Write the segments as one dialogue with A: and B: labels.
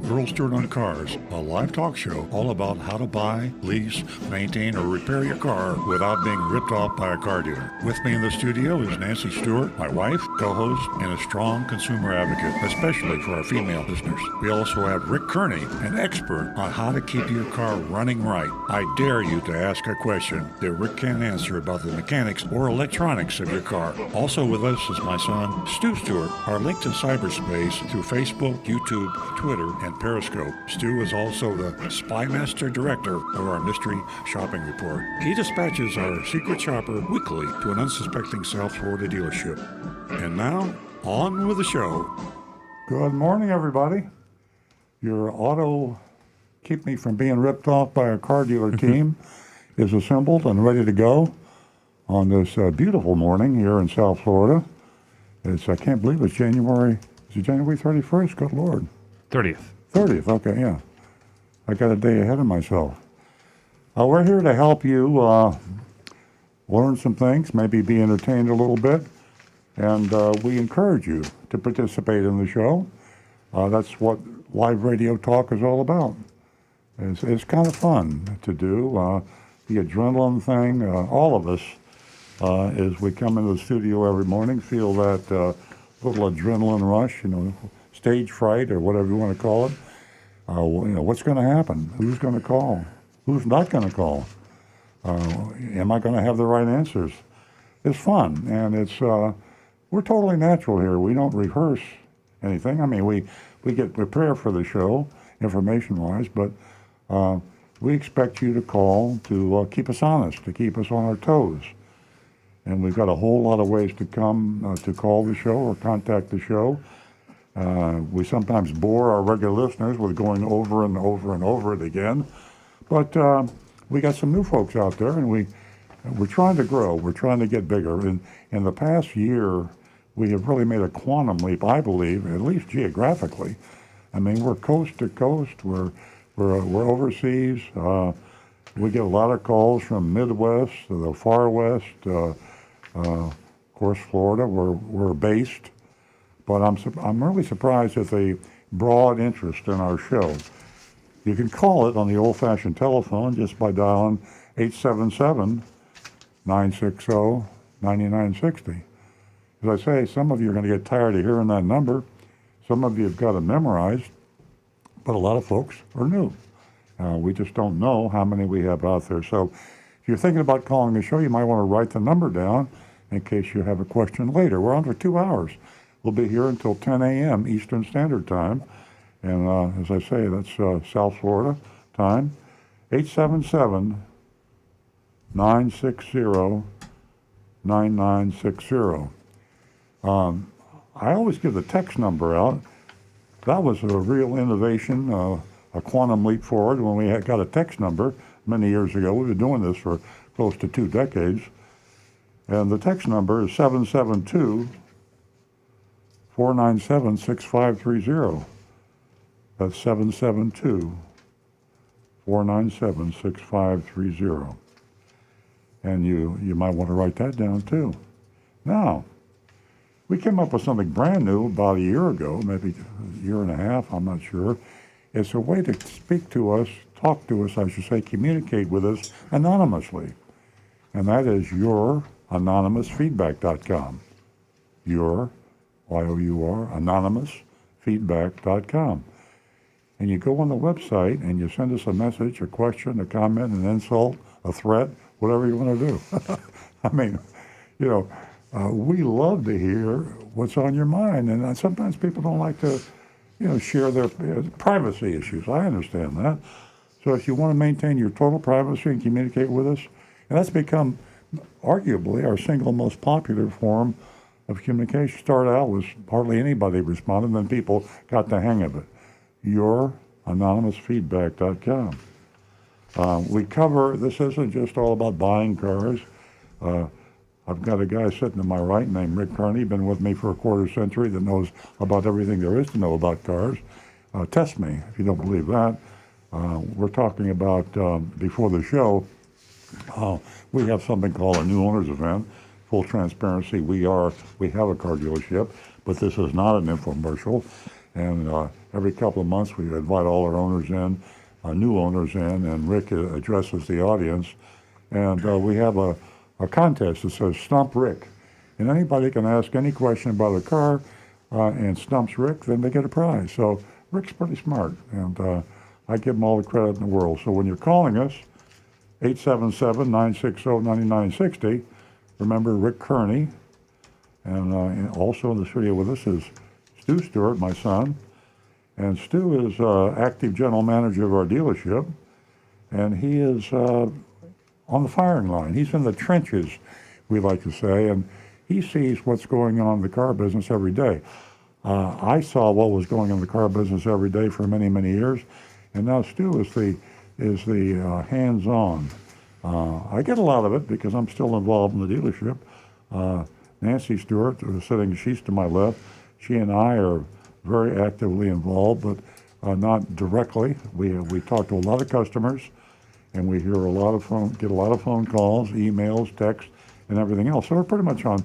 A: Earl Stewart on Cars, a live talk show all about how to buy, lease, maintain, or repair your car without being ripped off by a car dealer. With me in the studio is Nancy Stewart, my wife, co-host, and a strong consumer advocate, especially for our female listeners. We also have Rick Kearney, an expert on how to keep your car running right. I dare you to ask a question that Rick can't answer about the mechanics or electronics of your car. Also with us is my son, Stu Stewart, our link to cyberspace through Facebook, YouTube, Twitter, and Periscope. Stu is also the Spy Master Director of our Mystery Shopping Report. He dispatches our secret shopper weekly to an unsuspecting South Florida dealership. And now, on with the show. Good morning, everybody. Your auto keep me from being ripped off by a car dealer team is assembled and ready to go on this beautiful morning here in South Florida. I can't believe it's January 31st? Good Lord.
B: 30th.
A: 30th, okay, yeah. I got a day ahead of myself. We're here to help you learn some things, maybe be entertained a little bit, and we encourage you to participate in the show. That's what live radio talk is all about. It's kind of fun to do. The adrenaline thing, all of us, as we come into the studio every morning, feel that little adrenaline rush, stage fright or whatever you want to call it. What's going to happen? Who's going to call? Who's not going to call? Am I going to have the right answers? It's fun, and we're totally natural here. We don't rehearse anything. I mean, we get prepared for the show, information-wise, but we expect you to call to keep us honest, to keep us on our toes. And we've got a whole lot of ways to come to call the show or contact the show. We sometimes bore our regular listeners with going over and over and over it again. But we got some new folks out there, and we're trying to grow. We're trying to get bigger. And in the past year, we have really made a quantum leap, I believe, at least geographically. I mean, we're coast to coast. We're overseas. We get a lot of calls from Midwest, the far west, of course, Florida, where we're based. But I'm really surprised at the broad interest in our show. You can call it on the old-fashioned telephone just by dialing 877-960-9960. As I say, some of you are going to get tired of hearing that number. Some of you have got it memorized, but a lot of folks are new. We just don't know how many we have out there. So if you're thinking about calling the show, you might want to write the number down in case you have a question later. We're on for 2 hours. We'll be here until 10 a.m. Eastern Standard Time. And as I say, that's South Florida time. 877-960-9960. I always give the text number out. That was a real innovation, a quantum leap forward when we got a text number many years ago. We've been doing this for close to 2 decades. And the text number is 772-497-6530. That's 772-497-6530. And you might want to write that down too. Now, we came up with something brand new about a year ago, maybe a year and a half, I'm not sure. It's a way to speak to us, talk to us, I should say, communicate with us anonymously. And that is youranonymousfeedback.com. Your, Y-O-U-R, anonymousfeedback.com. And you go on the website and you send us a message, a question, a comment, an insult, a threat, whatever you want to do. I mean, we love to hear what's on your mind. And sometimes people don't like to, share their privacy issues. I understand that. So if you want to maintain your total privacy and communicate with us, and that's become arguably our single most popular form of communication. Started out with hardly anybody responded, then people got the hang of it. Youranonymousfeedback.com. We cover, this isn't just all about buying cars. I've got a guy sitting to my right named Rick Kearney, been with me for a quarter century, that knows about everything there is to know about cars. Test me if you don't believe that. We're talking about, before the show, we have something called a new owners event. Full transparency, we have a car dealership, but this is not an infomercial. And every couple of months we invite all our owners in, new owners in, and Rick addresses the audience. And we have a contest that says Stump Rick. And anybody can ask any question about a car and stumps Rick, then they get a prize. So Rick's pretty smart, and I give him all the credit in the world. So when you're calling us, 877-960-9960, remember Rick Kearney. And also in the studio with us is Stu Stewart, my son. And Stu is active general manager of our dealership, and he is on the firing line. He's in the trenches, we like to say, and he sees what's going on in the car business every day. I saw what was going on in the car business every day for many, many years, and now Stu is the hands-on. I get a lot of it because I'm still involved in the dealership. Nancy Stewart, she's to my left. She and I are very actively involved, but not directly. We talk to a lot of customers, and we get a lot of phone calls, emails, texts, and everything else. So we're pretty much on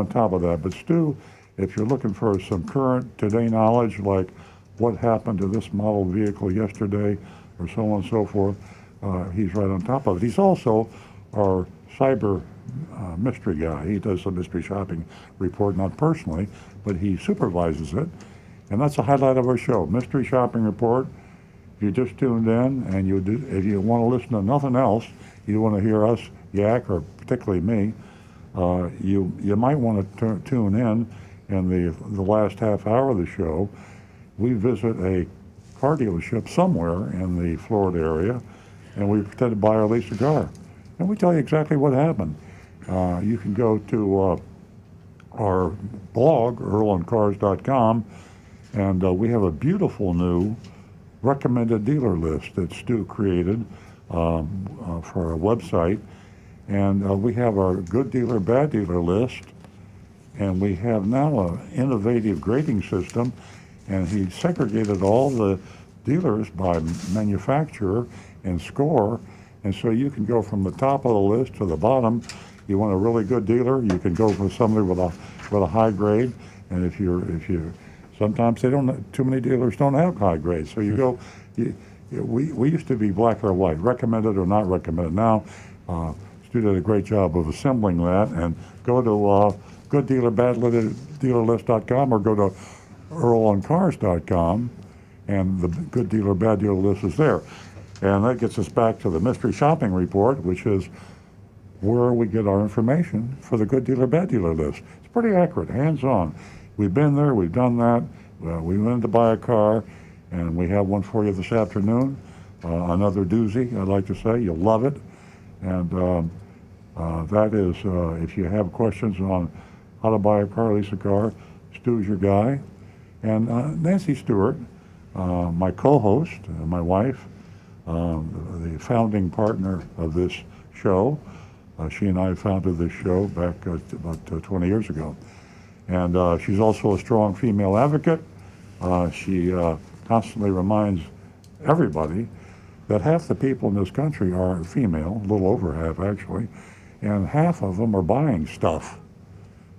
A: top of that. But Stu, if you're looking for some current today knowledge, like what happened to this model vehicle yesterday, or so on and so forth, he's right on top of it. He's also our cyber mystery guy. He does the mystery shopping report, not personally, but he supervises it. And that's the highlight of our show, Mystery Shopping Report. If you just tuned in and if you want to listen to nothing else, you want to hear us yak, or particularly me, you might want to tune in the last half hour of the show. We visit a car dealership somewhere in the Florida area, and we pretend to buy or lease a car. And we tell you exactly what happened. You can go to our blog, earlandcars.com, and we have a beautiful new recommended dealer list that Stu created for our website. And we have our good dealer, bad dealer list, and we have now an innovative grading system, and he segregated all the dealers by manufacturer and score, and so you can go from the top of the list to the bottom. You want a really good dealer, you can go for somebody with a high grade, and if you sometimes too many dealers don't have high grades, so you go. We used to be black or white, recommended or not recommended. Now, Stu did a great job of assembling that, and go to gooddealerbaddealerlist.com or go to earloncars.com, and the good dealer, bad dealer list is there. And that gets us back to the mystery shopping report, which is where we get our information for the good dealer, bad dealer list. It's pretty accurate, hands-on. We've been there, we've done that. We went to buy a car, and we have one for you this afternoon. Another doozy, I'd like to say. You'll love it. And that is, if you have questions on how to buy a car, lease a car, Stu's your guy. And Nancy Stewart, my co-host, my wife, the founding partner of this show. She and I founded this show back about 20 years ago. And she's also a strong female advocate. She constantly reminds everybody that half the people in this country are female, a little over half actually, and half of them are buying stuff.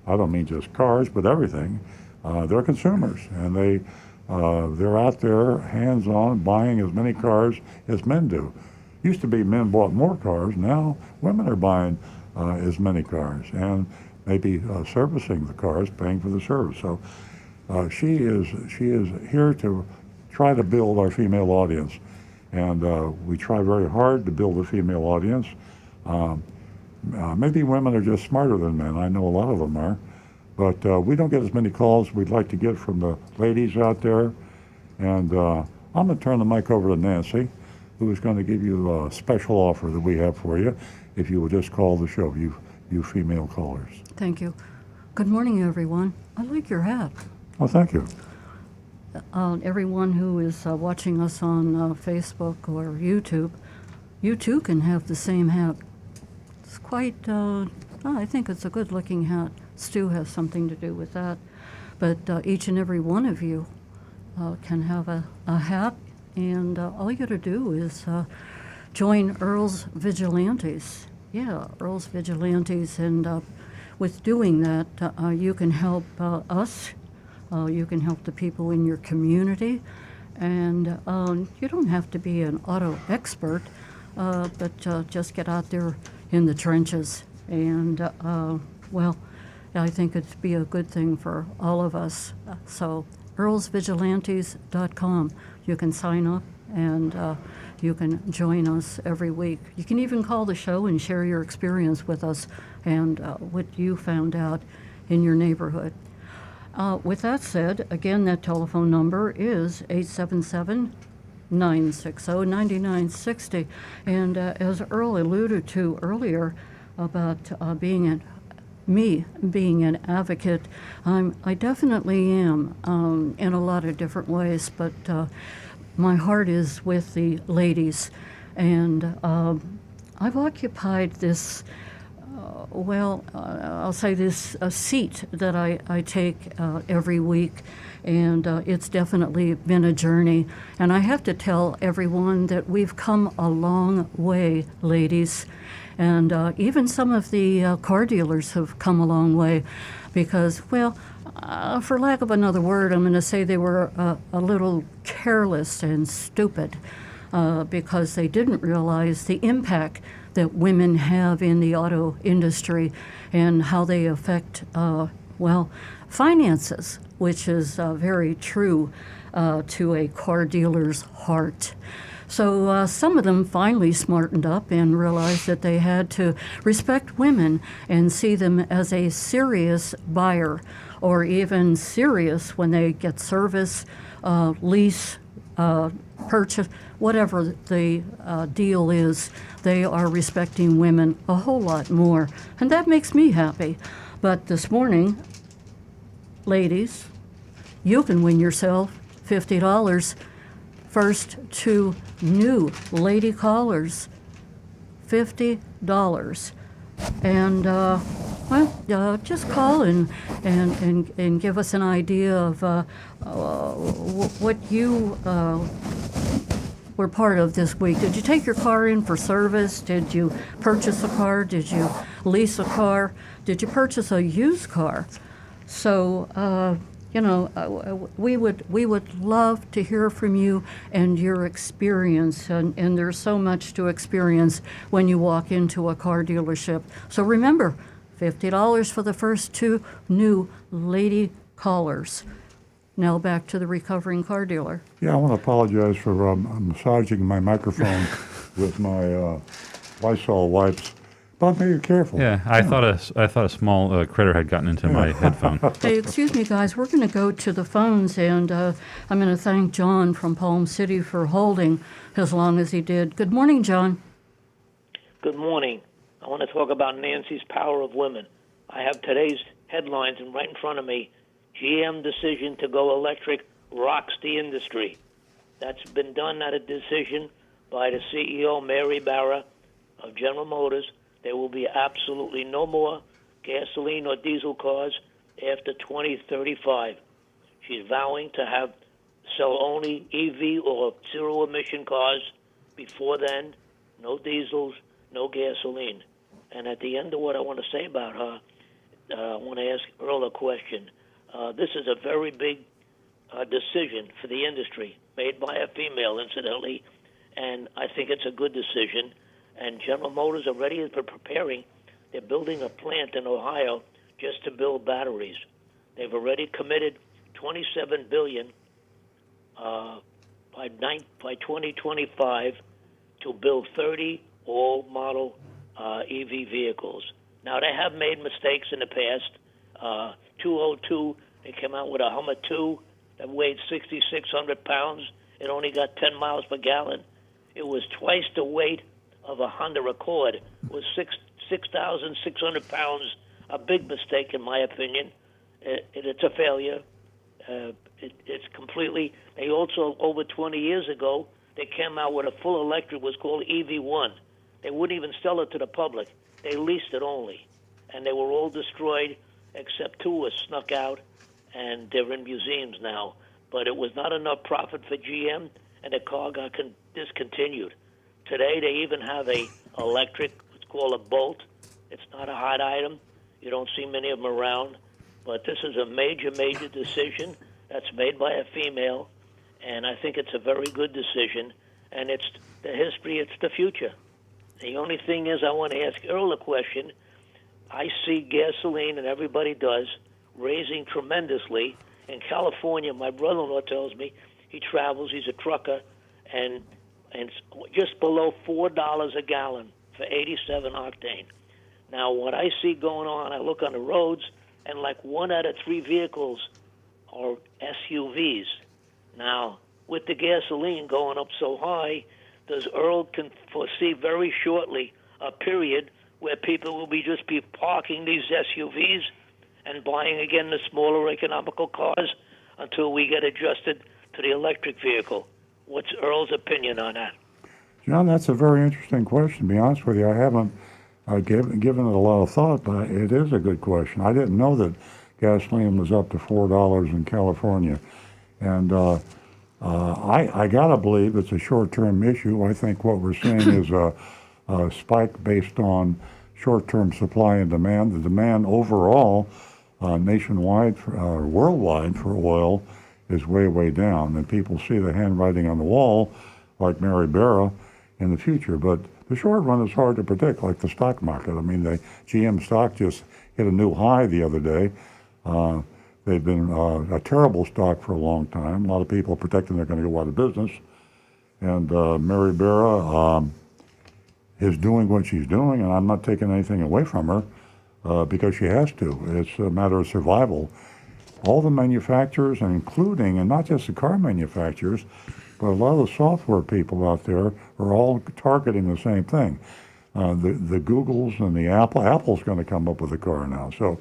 A: I don't mean just cars, but everything. They're consumers, and they're out there hands-on buying as many cars as men do. Used to be men bought more cars, now women are buying as many cars, and maybe servicing the cars, paying for the service. So she is here to try to build our female audience, and we try very hard to build a female audience. Maybe women are just smarter than men. I know a lot of them are, but we don't get as many calls we'd like to get from the ladies out there. And I'm going to turn the mic over to Nancy, who is going to give you a special offer that we have for you if you will just call the show, you female callers.
B: Thank you. Good morning, everyone. I like your hat.
A: Well, thank you.
B: Everyone who is watching us on Facebook or YouTube, you too can have the same hat. It's quite, I think it's a good-looking hat. Stu has something to do with that. But each and every one of you can have a hat, and all you got to do is join Earl's Vigilantes. Yeah, Earl's Vigilantes, and with doing that, you can help us You can help the people in your community. And you don't have to be an auto expert, but just get out there in the trenches. And, well, I think it'd be a good thing for all of us. So, earlsvigilantes.com. You can sign up and you can join us every week. You can even call the show and share your experience with us and what you found out in your neighborhood. With that said, again, that telephone number is 877-960-9960. And as Earl alluded to earlier about being an advocate, I definitely am in a lot of different ways, but my heart is with the ladies. And I've occupied this, I'll say this seat that I take every week, and it's definitely been a journey. And I have to tell everyone that we've come a long way, ladies. And even some of the car dealers have come a long way because, for lack of another word, I'm going to say they were a little careless and stupid because they didn't realize the impact that women have in the auto industry and how they affect, finances, which is very true to a car dealer's heart. So some of them finally smartened up and realized that they had to respect women and see them as a serious buyer, or even serious when they get service, lease, purchase, whatever the deal is. They are respecting women a whole lot more, and that makes me happy. But this morning, ladies, you can win yourself $50. First two new lady callers, $50. And, just call and give us an idea of what you were part of this week. Did you take your car in for service? Did you purchase a car? Did you lease a car? Did you purchase a used car? So, we would love to hear from you and your experience, and there's so much to experience when you walk into a car dealership. So remember, $50 for the first two new lady callers. Now back to the recovering car dealer.
A: Yeah, I want to apologize for massaging my microphone with my Lysol wipes. But be careful.
C: Yeah, I thought a small critter had gotten into my headphone.
B: Hey, excuse me, guys. We're going to go to the phones, and I'm going to thank John from Palm City for holding as long as he did. Good morning, John.
D: Good morning. I want to talk about Nancy's power of women. I have today's headlines right in front of me. GM decision to go electric rocks the industry. That's been done at a decision by the CEO, Mary Barra of General Motors. There will be absolutely no more gasoline or diesel cars after 2035. She's vowing to sell only EV or zero-emission cars. Before then, no diesels, no gasoline. And at the end of what I want to say about her, I want to ask Earl a question. This is a very big decision for the industry, made by a female, incidentally, and I think it's a good decision. And General Motors are ready for preparing. They're building a plant in Ohio just to build batteries. They've already committed $27 billion by 2025 to build 30 all-model EV vehicles. Now, they have made mistakes in the past. 202, they came out with a Hummer 2 that weighed 6,600 pounds. It only got 10 miles per gallon. It was twice the weight of a Honda Accord. It was 6,600 pounds. A big mistake, in my opinion. It's a failure. It's completely. They also, over 20 years ago, they came out with a full electric, was called EV1. They wouldn't even sell it to the public. They leased it only. And they were all destroyed, except two were snuck out, and they're in museums now. But it was not enough profit for GM, and the car got discontinued. Today, they even have a electric, it's called a Bolt. It's not a hot item. You don't see many of them around. But this is a major, major decision that's made by a female, and I think it's a very good decision. And it's the history, it's the future. The only thing is, I want to ask Earl a question. I see gasoline, and everybody does, raising tremendously. In California, my brother-in-law tells me he travels, he's a trucker, and it's just below $4 a gallon for 87 octane. Now, what I see going on, I look on the roads, and like 1 out of 3 vehicles are SUVs. Now, with the gasoline going up so high, does Earl can foresee very shortly a period where people will just be parking these SUVs and buying again the smaller economical cars until we get adjusted to the electric vehicle? What's Earl's opinion on that?
A: John, that's a very interesting question. To be honest with you, I haven't given it a lot of thought, but it is a good question. I didn't know that gasoline was up to $4 in California, and I gotta believe it's a short-term issue. I think what we're seeing is a spike based on short-term supply and demand. The demand overall, nationwide, worldwide for oil, is way, way down, and people see the handwriting on the wall, like Mary Barra, in the future. But the short run is hard to predict, like the stock market. I mean, the GM stock just hit a new high the other day. They've been a terrible stock for a long time. A lot of people are predicting they're going to go out of business. And Mary Barra is doing what she's doing, and I'm not taking anything away from her because she has to. It's a matter of survival. All the manufacturers, including, and not just the car manufacturers, but a lot of the software people out there are all targeting the same thing. The Googles and the Apple's going to come up with a car now. So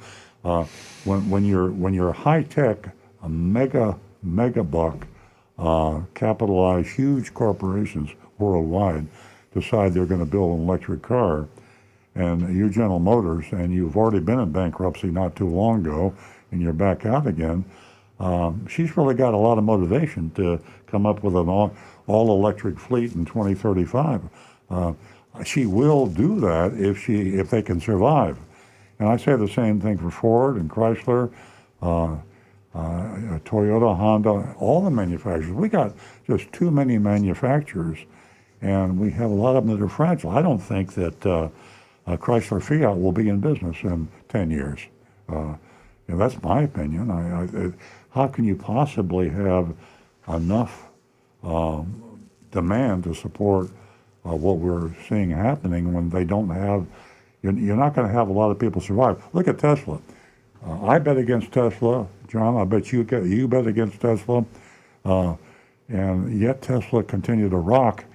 A: when you're high tech, a mega buck, capitalized huge corporations worldwide decide they're going to build an electric car, and you're General Motors, and you've already been in bankruptcy not too long ago, and you're back out again. She's really got a lot of motivation to come up with an all-electric fleet in 2035. She will do that if they can survive. And I say the same thing for Ford and Chrysler, Toyota, Honda, all the manufacturers. We got just too many manufacturers, and we have a lot of them that are fragile. I don't think that Chrysler Fiat will be in business in 10 years. That's my opinion. How can you possibly have enough demand to support what we're seeing happening when they don't have? You're not going to have a lot of people survive. Look at Tesla. I bet against Tesla, John. I bet you bet against Tesla, and yet Tesla continued to rock,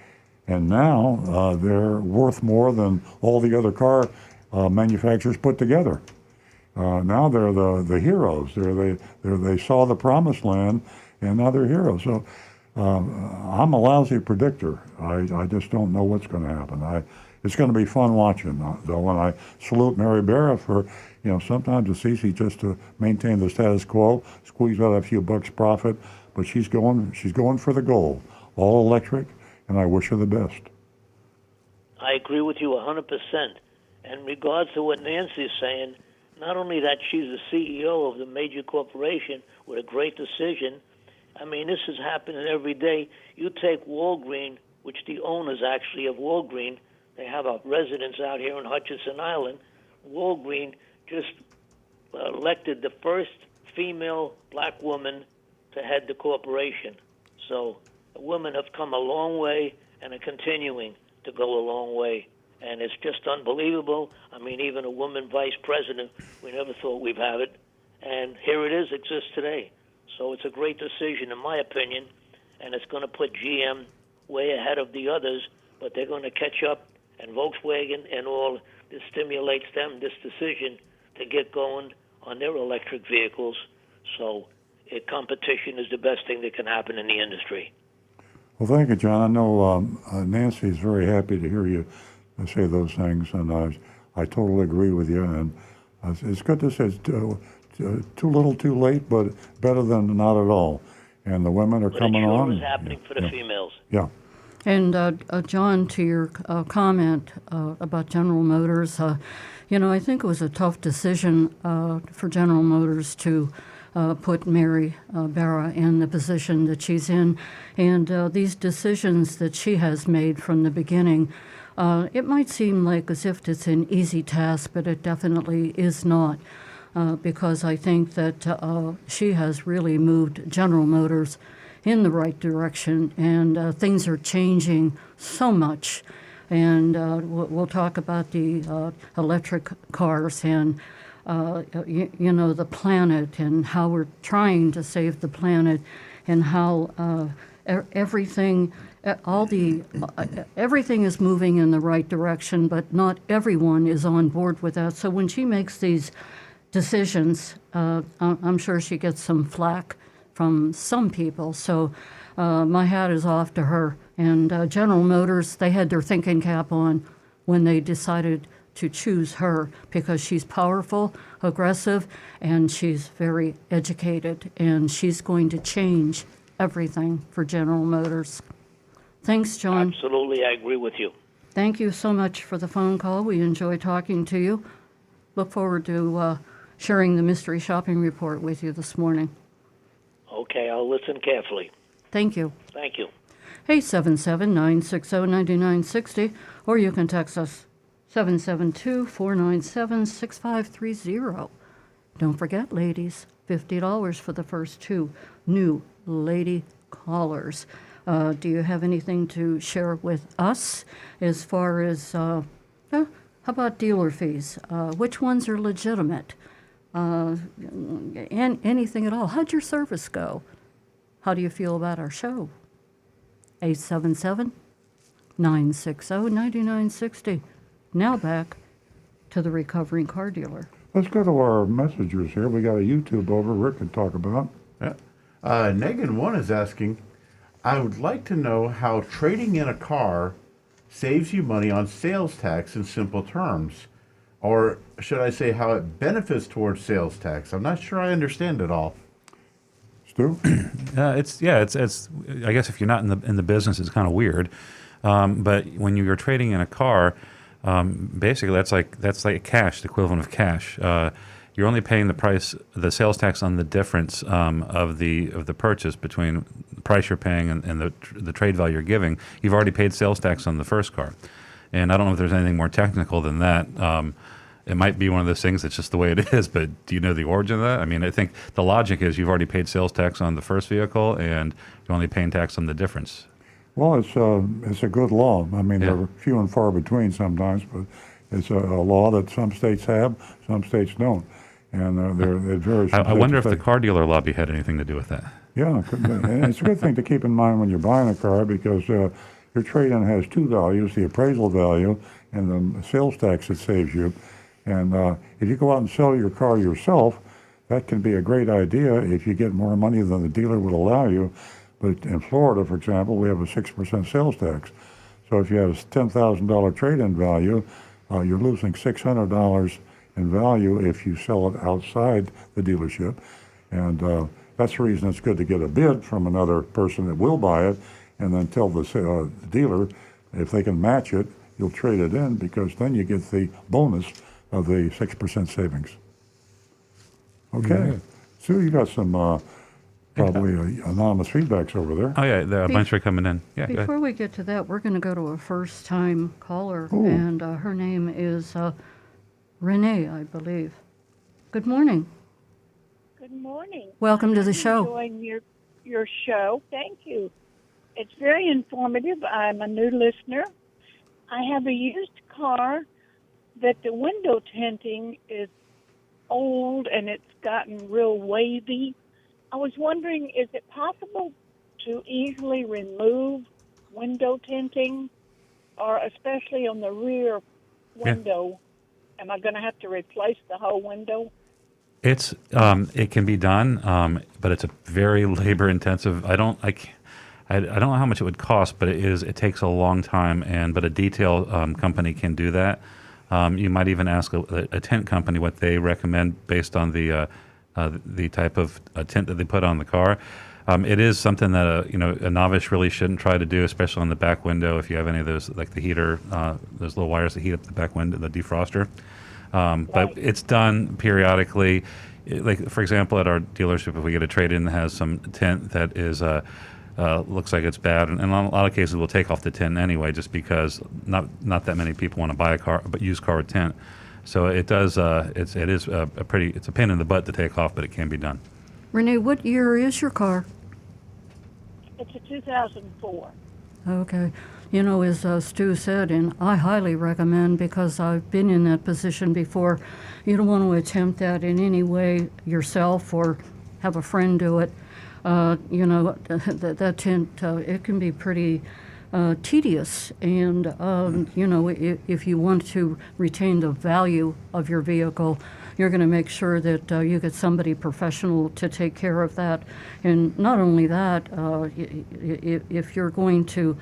A: and now they're worth more than all the other car manufacturers put together. Now they're the heroes. They saw the promised land, and now they're heroes. So I'm a lousy predictor. I just don't know what's going to happen. It's going to be fun watching, though, and I salute Mary Barra for, sometimes it's easy just to maintain the status quo, squeeze out a few bucks profit, but she's going for the goal, all electric, and I wish her the best.
D: I agree with you 100%. And in regards to what Nancy's saying, not only that she's the CEO of the major corporation with a great decision, I mean, this is happening every day. You take Walgreen, which the owners actually of Walgreen, they have a residence out here in Hutchinson Island. Walgreen just elected the first female black woman to head the corporation. So the women have come a long way and are continuing to go a long way. And it's just unbelievable. I mean, even a woman vice president, we never thought we'd have it. And here it is, exists today. So it's a great decision, in my opinion, and it's going to put GM way ahead of the others, but they're going to catch up, and Volkswagen and all, this stimulates them, this decision, to get going on their electric vehicles. So competition is the best thing that can happen in the industry.
A: Well, thank you, John. I know Nancy's very happy to hear you say those things, and I totally agree with you. And it's good to say it's too little, too late, but better than not at all. And the women are coming on.
D: But it sure is happening for the females.
A: Yeah.
B: And John, to your comment about General Motors, I think it was a tough decision for General Motors to put Mary Barra in the position that she's in. And these decisions that she has made from the beginning, it might seem like as if it's an easy task, but it definitely is not. Because I think that she has really moved General Motors in the right direction, and things are changing so much. And we'll talk about the electric cars and, the planet and how we're trying to save the planet and how everything, everything is moving in the right direction, but not everyone is on board with that. So when she makes these decisions, I'm sure she gets some flack from some people. So my hat is off to her. And General Motors, they had their thinking cap on when they decided to choose her because she's powerful, aggressive, and she's very educated. And she's going to change everything for General Motors. Thanks, John.
D: Absolutely, I agree with you.
B: Thank you so much for the phone call. We enjoy talking to you. Look forward to sharing the mystery shopping report with you this morning.
D: Okay, I'll listen carefully.
B: Thank you.
D: Thank you.
B: 877-960-9960, or you can text us 772-497-6530. Don't forget, ladies, $50 for the first 2 new lady callers. Do you have anything to share with us as far as, how about dealer fees? Which ones are legitimate? And anything at all. How'd your service go? How do you feel about our show? 877-960-9960. Now back to the recovering car dealer.
A: Let's go to our messengers here. We got a YouTube over Rick can talk about.
E: Yeah. Negan1 is asking, I would like to know how trading in a car saves you money on sales tax in simple terms. Or should I say how it benefits towards sales tax? I'm not sure I understand it all.
A: Stu?
C: It's I guess if you're not in the business, it's kind of weird. But when you're trading in a car, basically that's like cash, the equivalent of cash. You're only paying the sales tax on the difference of the purchase between the price you're paying and the trade value you're giving. You've already paid sales tax on the first car, and I don't know if there's anything more technical than that. It might be one of those things that's just the way it is, but do you know the origin of that? I mean, I think the logic is you've already paid sales tax on the first vehicle, and you're only paying tax on the difference.
A: Well, it's a good law. I mean,
C: Yeah.
A: they're few and far between sometimes, but it's a law that some states have, some states don't. And it varies.
C: I wonder if the car dealer lobby had anything to do with that.
A: Yeah, it could be. And it's a good thing to keep in mind when you're buying a car because your trade-in has 2 values, the appraisal value and the sales tax it saves you. And if you go out and sell your car yourself, that can be a great idea if you get more money than the dealer would allow you. But in Florida, for example, we have a 6% sales tax. So if you have a $10,000 trade-in value, you're losing $600 in value if you sell it outside the dealership. And that's the reason it's good to get a bid from another person that will buy it and then tell the dealer if they can match it, you'll trade it in because then you get the bonus of the 6% savings. Okay. Sue, you got some probably anonymous feedbacks over there.
C: Oh yeah, a bunch are coming in. Yeah, go ahead.
B: Before we get to that, we're going to go to a first-time caller,
A: Ooh.
B: and her name is Renee, I believe. Good morning.
F: Good morning.
B: Welcome to the
F: I'm
B: show.
F: Enjoying your show. Thank you. It's very informative. I'm a new listener. I have a used car that the window tinting is old and it's gotten real wavy. I was wondering, is it possible to easily remove window tinting, or especially on the rear window? Am I going to have to replace the whole window?
C: It can be done, but it's a very labor intensive. I don't know how much it would cost, but it takes a long time. But a detail company can do that. You might even ask a tint company what they recommend based on the type of tint that they put on the car. It is something that a novice really shouldn't try to do, especially on the back window. If you have any of those, like the heater, those little wires that heat up the back window, the defroster. But it's done periodically. Like for example, at our dealership, if we get a trade-in that has some tint that is looks like it's bad, and in a lot of cases we'll take off the tint anyway, just because not that many people want to buy a car, but used car with tint. So it does. It's a pain in the butt to take off, but it can be done.
B: Renee, what year is your car?
F: It's a 2004.
B: Okay. You know, as Stu said, and I highly recommend, because I've been in that position before, you don't want to attempt that in any way yourself or have a friend do it. That tint, it can be pretty tedious. And, if you want to retain the value of your vehicle, you're going to make sure that you get somebody professional to take care of that. And not only that, if you're going to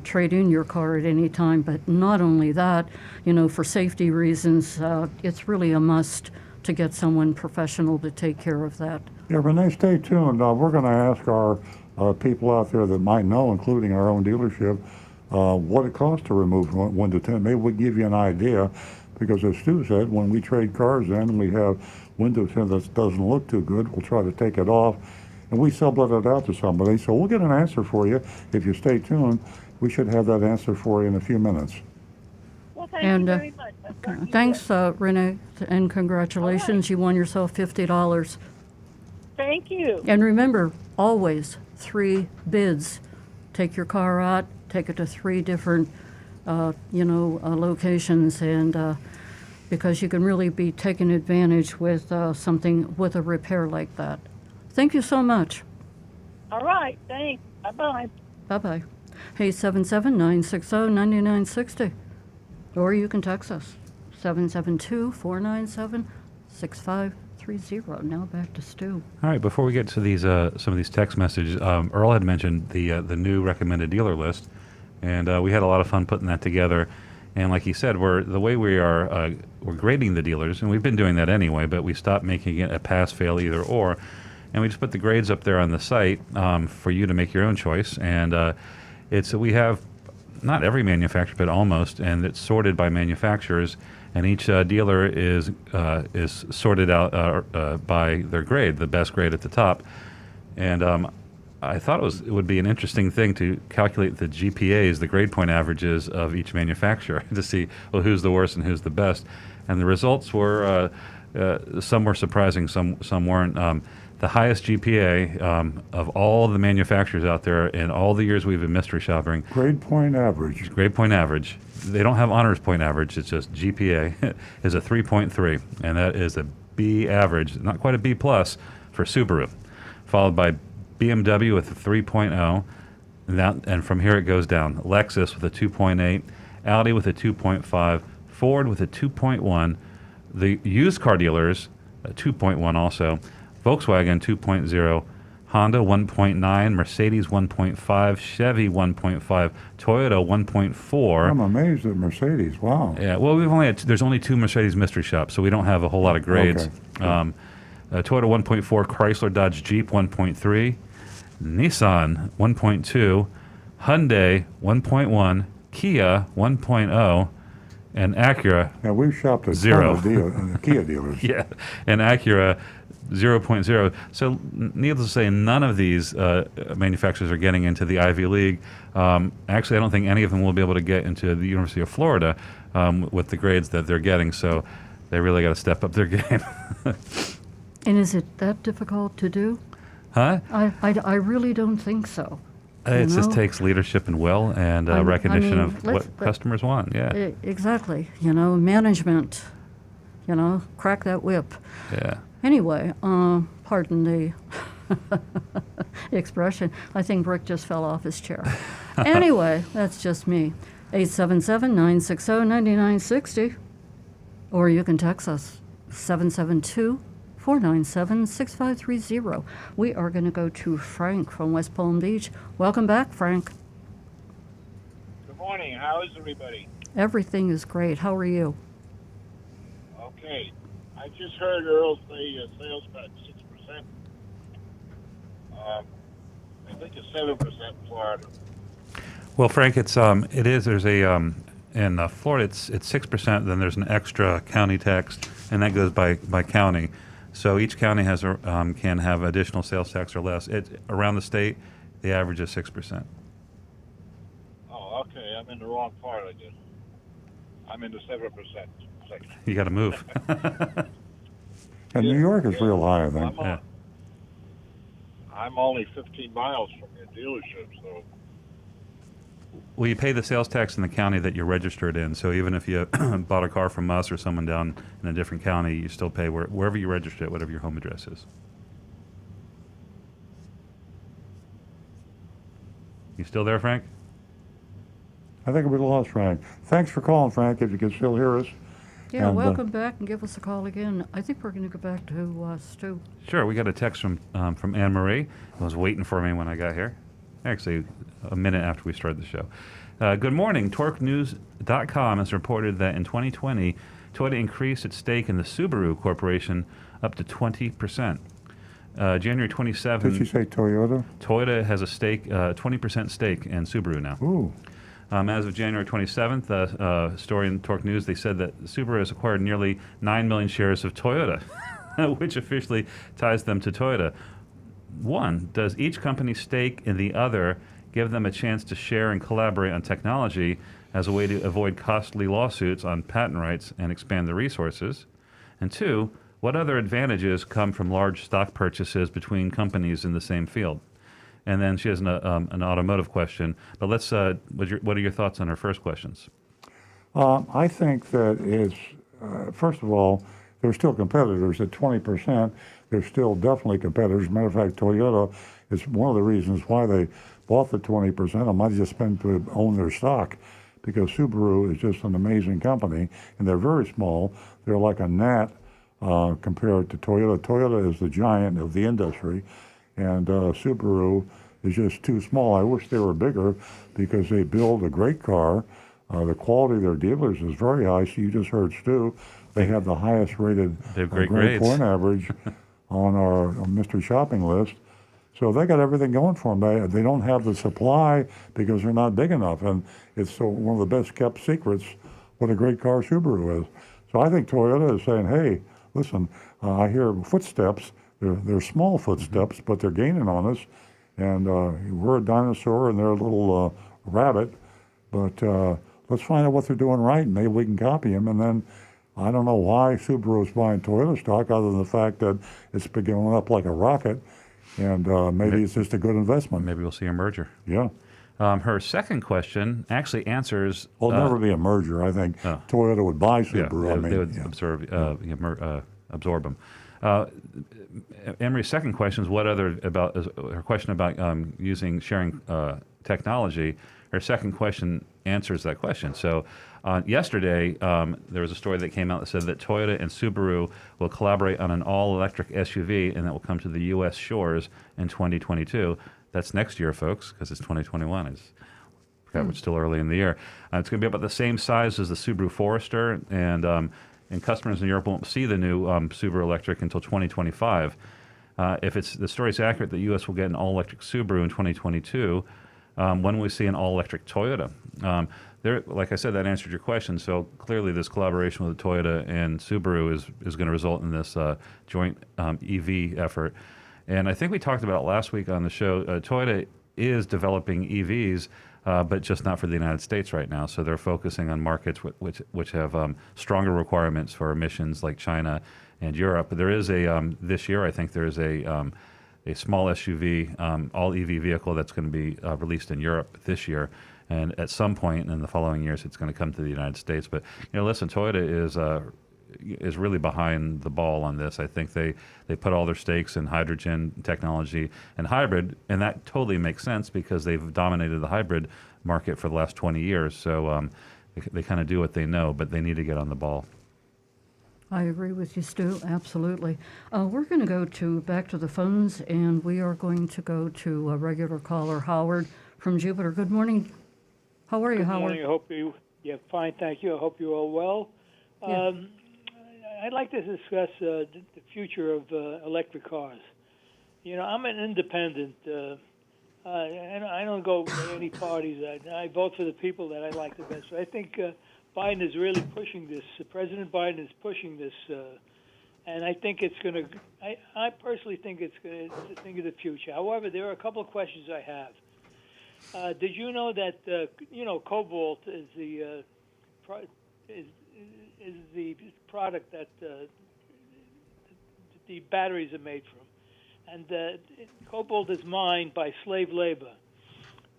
B: trade in your car at any time, but not only that, for safety reasons, it's really a must to get someone professional to take care of that.
A: Yeah, Renee, stay tuned. We're going to ask our people out there that might know, including our own dealership, what it costs to remove window tint. Maybe we'll give you an idea, because as Stu said, when we trade cars in and we have window tint that doesn't look too good, we'll try to take it off, and we sublet it out to somebody. So we'll get an answer for you. If you stay tuned, we should have that answer for you in a few minutes.
F: Well, thank you very much.
B: Thanks, Renee, and congratulations. You won yourself $50.
F: Thank you.
B: And remember, always 3 bids. Take your car out, take it to 3 different, locations, and because you can really be taken advantage with something with a repair like that. Thank you so much.
F: All right. Thanks. Bye-bye.
B: Bye-bye. Hey, 77960-9960. Or you can text us, 772-497-6530. Now back to Stu.
C: All right, before we get to these some of these text messages, Earl had mentioned the new recommended dealer list, and we had a lot of fun putting that together. And like he said, we're grading the dealers, and we've been doing that anyway, but we stopped making it a pass, fail, either or, and we just put the grades up there on the site for you to make your own choice. And we have not every manufacturer, but almost, and it's sorted by manufacturers. And each dealer is sorted out by their grade, the best grade at the top. And I thought it would be an interesting thing to calculate the GPAs, the grade point averages of each manufacturer, to see who's the worst and who's the best. And the results were some were surprising, some weren't. The highest GPA of all the manufacturers out there in all the years we've been mystery shopping.
A: Grade point average.
C: Grade point average. They don't have honors point average. It's just GPA is a 3.3, and that is a B average, not quite a B plus for Subaru, followed by BMW with a 3.0, and from here it goes down. Lexus with a 2.8, Audi with a 2.5, Ford with a 2.1, the used car dealers a 2.1 also, Volkswagen 2.0, Honda 1.9, Mercedes 1.5, Chevy 1.5, Toyota 1.4.
A: I'm amazed at Mercedes. Wow.
C: Yeah, well, there's only 2 Mercedes mystery shops, so we don't have a whole lot of grades.
A: Okay.
C: Toyota 1.4, Chrysler, Dodge, Jeep 1.3, Nissan 1.2, Hyundai 1.1, Kia 1.0, and Acura.
A: Yeah, we've shopped at
C: 0.
A: Kia dealers.
C: Yeah, and Acura 0.0. So needless to say, none of these manufacturers are getting into the Ivy League. Actually, I don't think any of them will be able to get into the University of Florida with the grades that they're getting. So they really got to step up their game.
B: And is it that difficult to do?
C: Huh?
B: I really don't think so.
C: It just takes leadership and will and recognition of what customers want. Yeah.
B: Exactly. Management. Crack that whip.
C: Yeah.
B: Anyway, pardon the expression. I think Rick just fell off his chair. Anyway, that's just me. 877-960-9960. Or you can text us, 772-497-6530. We are going to go to Frank from West Palm Beach. Welcome back, Frank.
G: Good morning. How is everybody?
B: Everything is great. How are you?
G: Okay. I just heard Earl say sales about 6%. I think it's 7% in Florida.
C: Well, Frank, it is. There's a in Florida, it's 6%. Then there's an extra county tax, and that goes by county. So each county has can have additional sales tax or less. Around the state, the average is 6%.
G: Oh, okay. I'm in the wrong part, I guess. I'm in the 7% section.
C: You got to move.
A: And New York is real high, I think.
C: Yeah.
G: I'm only 15 miles from your dealership, so
C: Well, you pay the sales tax in the county that you're registered in. So even if you bought a car from us or someone down in a different county, you still pay wherever you register it, whatever your home address is. You still there, Frank?
A: I think we lost Frank. Thanks for calling, Frank, if you can still hear us.
B: Yeah,
A: And,
B: welcome back and give us a call again. I think we're going to go back to Stu.
C: Sure. We got a text from Anne Marie. It was waiting for me when I got here. Actually, a minute after we started the show. Good morning. TorqueNews.com has reported that in 2020, Toyota increased its stake in the Subaru Corporation up to 20%. January 27th.
A: Did you say Toyota?
C: Toyota has a stake, 20% stake in Subaru now.
A: Ooh.
C: As of January 27th, story in Torque News, they said that Subaru has acquired nearly 9 million shares of Toyota, which officially ties them to Toyota. One, does each company's stake in the other give them a chance to share and collaborate on technology as a way to avoid costly lawsuits on patent rights and expand the resources? And two, what other advantages come from large stock purchases between companies in the same field? And then she has an automotive question. But let's. What are your thoughts on her first questions?
A: I think that it's, first of all, they're still competitors at 20%. They're still definitely competitors. As a matter of fact, Toyota is one of the reasons why they bought the 20%. I might have just spent to own their stock, because Subaru is just an amazing company, and they're very small. They're like a gnat compared to Toyota. Toyota is the giant of the industry, and Subaru is just too small. I wish they were bigger, because they build a great car. The quality of their dealers is very high. So you just heard Stu. They have the highest rated
C: They have great
A: grade
C: grades.
A: point average on our mystery shopping list. So they got everything going for them. They don't have the supply because they're not big enough. And it's one of the best kept secrets what a great car Subaru is. So I think Toyota is saying, hey, listen, I hear footsteps. They're small footsteps, but they're gaining on us. And we're a dinosaur and they're a little rabbit. But let's find out what they're doing right, and maybe we can copy them. And then I don't know why Subaru is buying Toyota stock, other than the fact that it's been going up like a rocket. And maybe it's just a good investment.
C: Maybe we'll see a merger.
A: Yeah.
C: Her second question actually answers.
A: Well, it'll never be a merger. I think Toyota would buy Subaru.
C: They would absorb them. Emery's second question is her question about sharing technology. Her second question answers that question. So yesterday, there was a story that came out that said that Toyota and Subaru will collaborate on an all-electric SUV, and that will come to the U.S. shores in 2022. That's next year, folks, because it's 2021. We're still early in the year. It's going to be about the same size as the Subaru Forester, and customers in Europe won't see the new Subaru Electric until 2025. If the story is accurate, the U.S. will get an all-electric Subaru in 2022. When will we see an all-electric Toyota? Like I said, that answered your question. So clearly, this collaboration with Toyota and Subaru is going to result in this joint EV effort. And I think we talked about it last week on the show. Toyota is developing EVs, but just not for the United States right now. So they're focusing on markets which have stronger requirements for emissions, like China and Europe. But there is this year, I think there is a small SUV, all EV vehicle that's going to be released in Europe this year. And at some point in the following years, it's going to come to the United States. But listen, Toyota is really behind the ball on this. I think they put all their stakes in hydrogen technology and hybrid, and that totally makes sense because they've dominated the hybrid market for the last 20 years. So they kind of do what they know, but they need to get on the ball.
B: I agree with you, Stu. Absolutely. We're going to go back to the phones, and we are going to go to a regular caller, Howard from Jupiter. Good morning. How are you,
H: Good
B: Howard?
H: morning. I hope fine, thank you. I hope you're all well.
B: Yeah.
H: I'd like to discuss the future of electric cars. I'm an independent. and I don't go to any parties. I vote for the people that I like the best. So I think Biden is really pushing this. President Biden is pushing this, and I think it's going to. I personally think it's a thing of the future. However, there are a couple of questions I have. Did you know that cobalt is the is the product that the batteries are made from? And cobalt is mined by slave labor.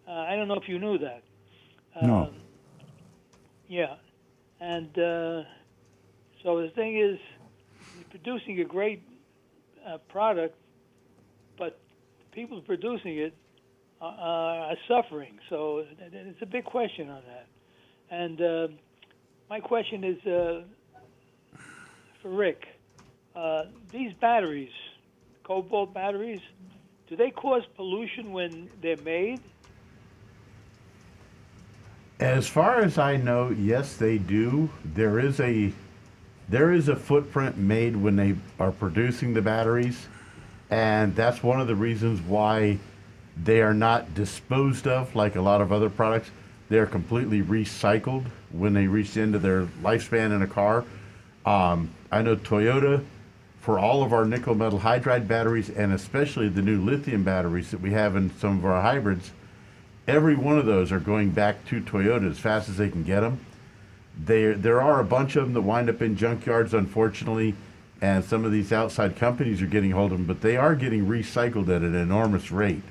H: I don't know if you knew that.
A: No.
H: Yeah. And so the thing is, you're producing a great product, but the people producing it are suffering. So it's a big question on that. And my question is for Rick. These batteries, cobalt batteries, do they cause pollution when they're made?
E: As far as I know, yes, they do. There is a footprint made when they are producing the batteries, and that's one of the reasons why they are not disposed of like a lot of other products. They're completely recycled when they reach the end of their lifespan in a car. I know Toyota, for all of our nickel metal hydride batteries, and especially the new lithium batteries that we have in some of our hybrids, every one of those are going back to Toyota as fast as they can get them. There are a bunch of them that wind up in junkyards, unfortunately, and some of these outside companies are getting hold of them, but they are getting recycled at an enormous rate.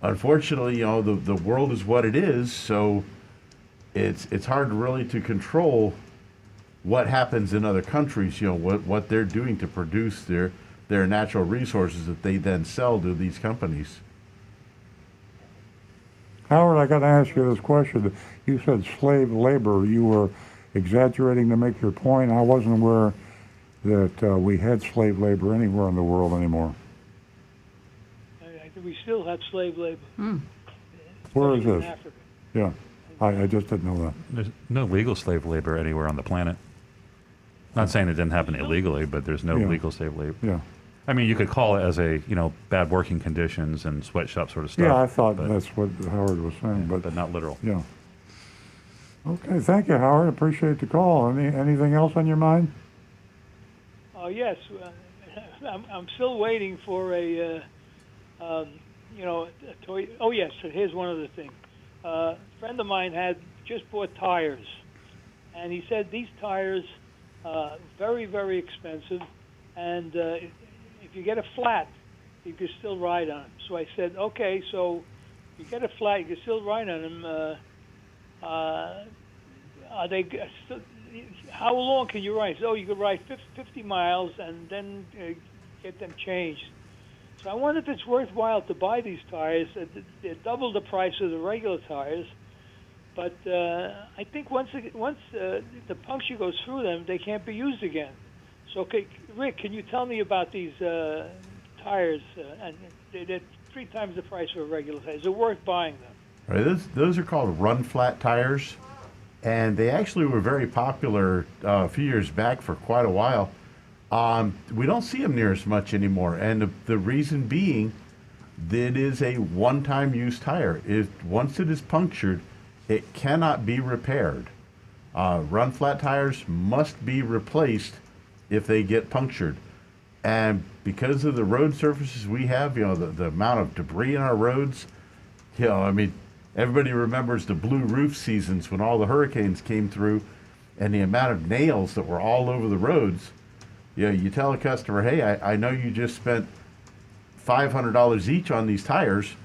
E: Unfortunately, the world is what it is, so it's hard really to control what happens in other countries, what they're doing to produce their natural resources that they then sell to these companies.
A: Howard, I got to ask you this question. You said slave labor. You were exaggerating to make your point. I wasn't aware that we had slave labor anywhere in the world anymore.
H: I think we still have slave labor.
A: Where is
H: especially in
A: this?
H: Africa.
A: Yeah, I just didn't know that.
C: There's no legal slave labor anywhere on the planet. Not saying it didn't happen illegally, but there's no
A: Yeah.
C: legal slave labor.
A: Yeah.
C: I mean, you could call it as a, bad working conditions and sweatshop sort of stuff.
A: Yeah, I thought
C: but,
A: that's what Howard was saying,
C: but not literal.
A: yeah. Okay, thank you, Howard. Appreciate the call. Anything else on your mind?
H: Oh yes, I'm still waiting for a toy. Oh yes, here's one other thing. A friend of mine had just bought tires, and he said these tires very, very expensive, and if you get a flat, you can still ride on them. So I said, okay, so you get a flat, you can still ride on them. Are they? How long can you ride? So you can ride 50 miles and then get them changed. So I wonder if it's worthwhile to buy these tires. They're double the price of the regular tires. But I think once the puncture goes through them, they can't be used again. So, Rick, can you tell me about these tires? And they're 3 times the price of a regular tire. Is it worth buying them?
E: Right, those are called run flat tires, and they actually were very popular a few years back for quite a while. We don't see them near as much anymore, and the reason being that it is a one-time use tire. Once it is punctured, it cannot be repaired. Run flat tires must be replaced if they get punctured. And because of the road surfaces we have, the amount of debris in our roads, everybody remembers the blue roof seasons when all the hurricanes came through and the amount of nails that were all over the roads. You tell a customer, hey, I know you just spent $500 each on these tires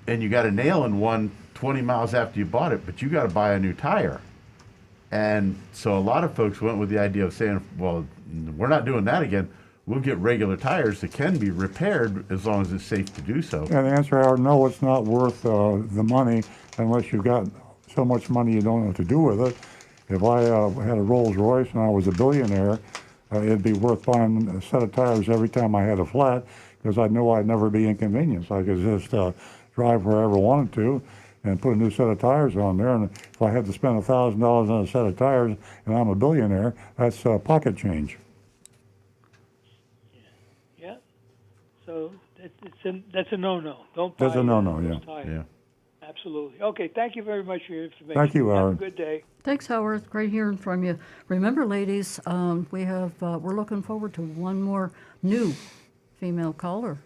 E: and you got a nail in one 20 miles after you bought it, but you got to buy a new tire. And so a lot of folks went with the idea of saying, well, we're not doing that again. We'll get regular tires that can be repaired as long as it's safe to do so.
A: Yeah, the answer, Howard, no, it's not worth the money unless you've got so much money you don't know what to do with it. If I had a Rolls Royce and I was a billionaire, it'd be worth buying a set of tires every time I had a flat because I know I'd never be inconvenienced. I could just drive wherever I wanted to and put a new set of tires on there. And if I had to spend $1,000 on a set of tires and I'm a billionaire, that's pocket change.
H: Yeah. So that's a no-no. Don't buy
A: That's a no-no,
H: those
A: yeah.
H: tires.
E: Yeah.
H: Absolutely. Okay, thank you very much for your information.
A: Thank you,
H: Have
A: Howard.
H: a good day.
B: Thanks, Howard. Great hearing from you. Remember, ladies, we're looking forward to one more new female caller.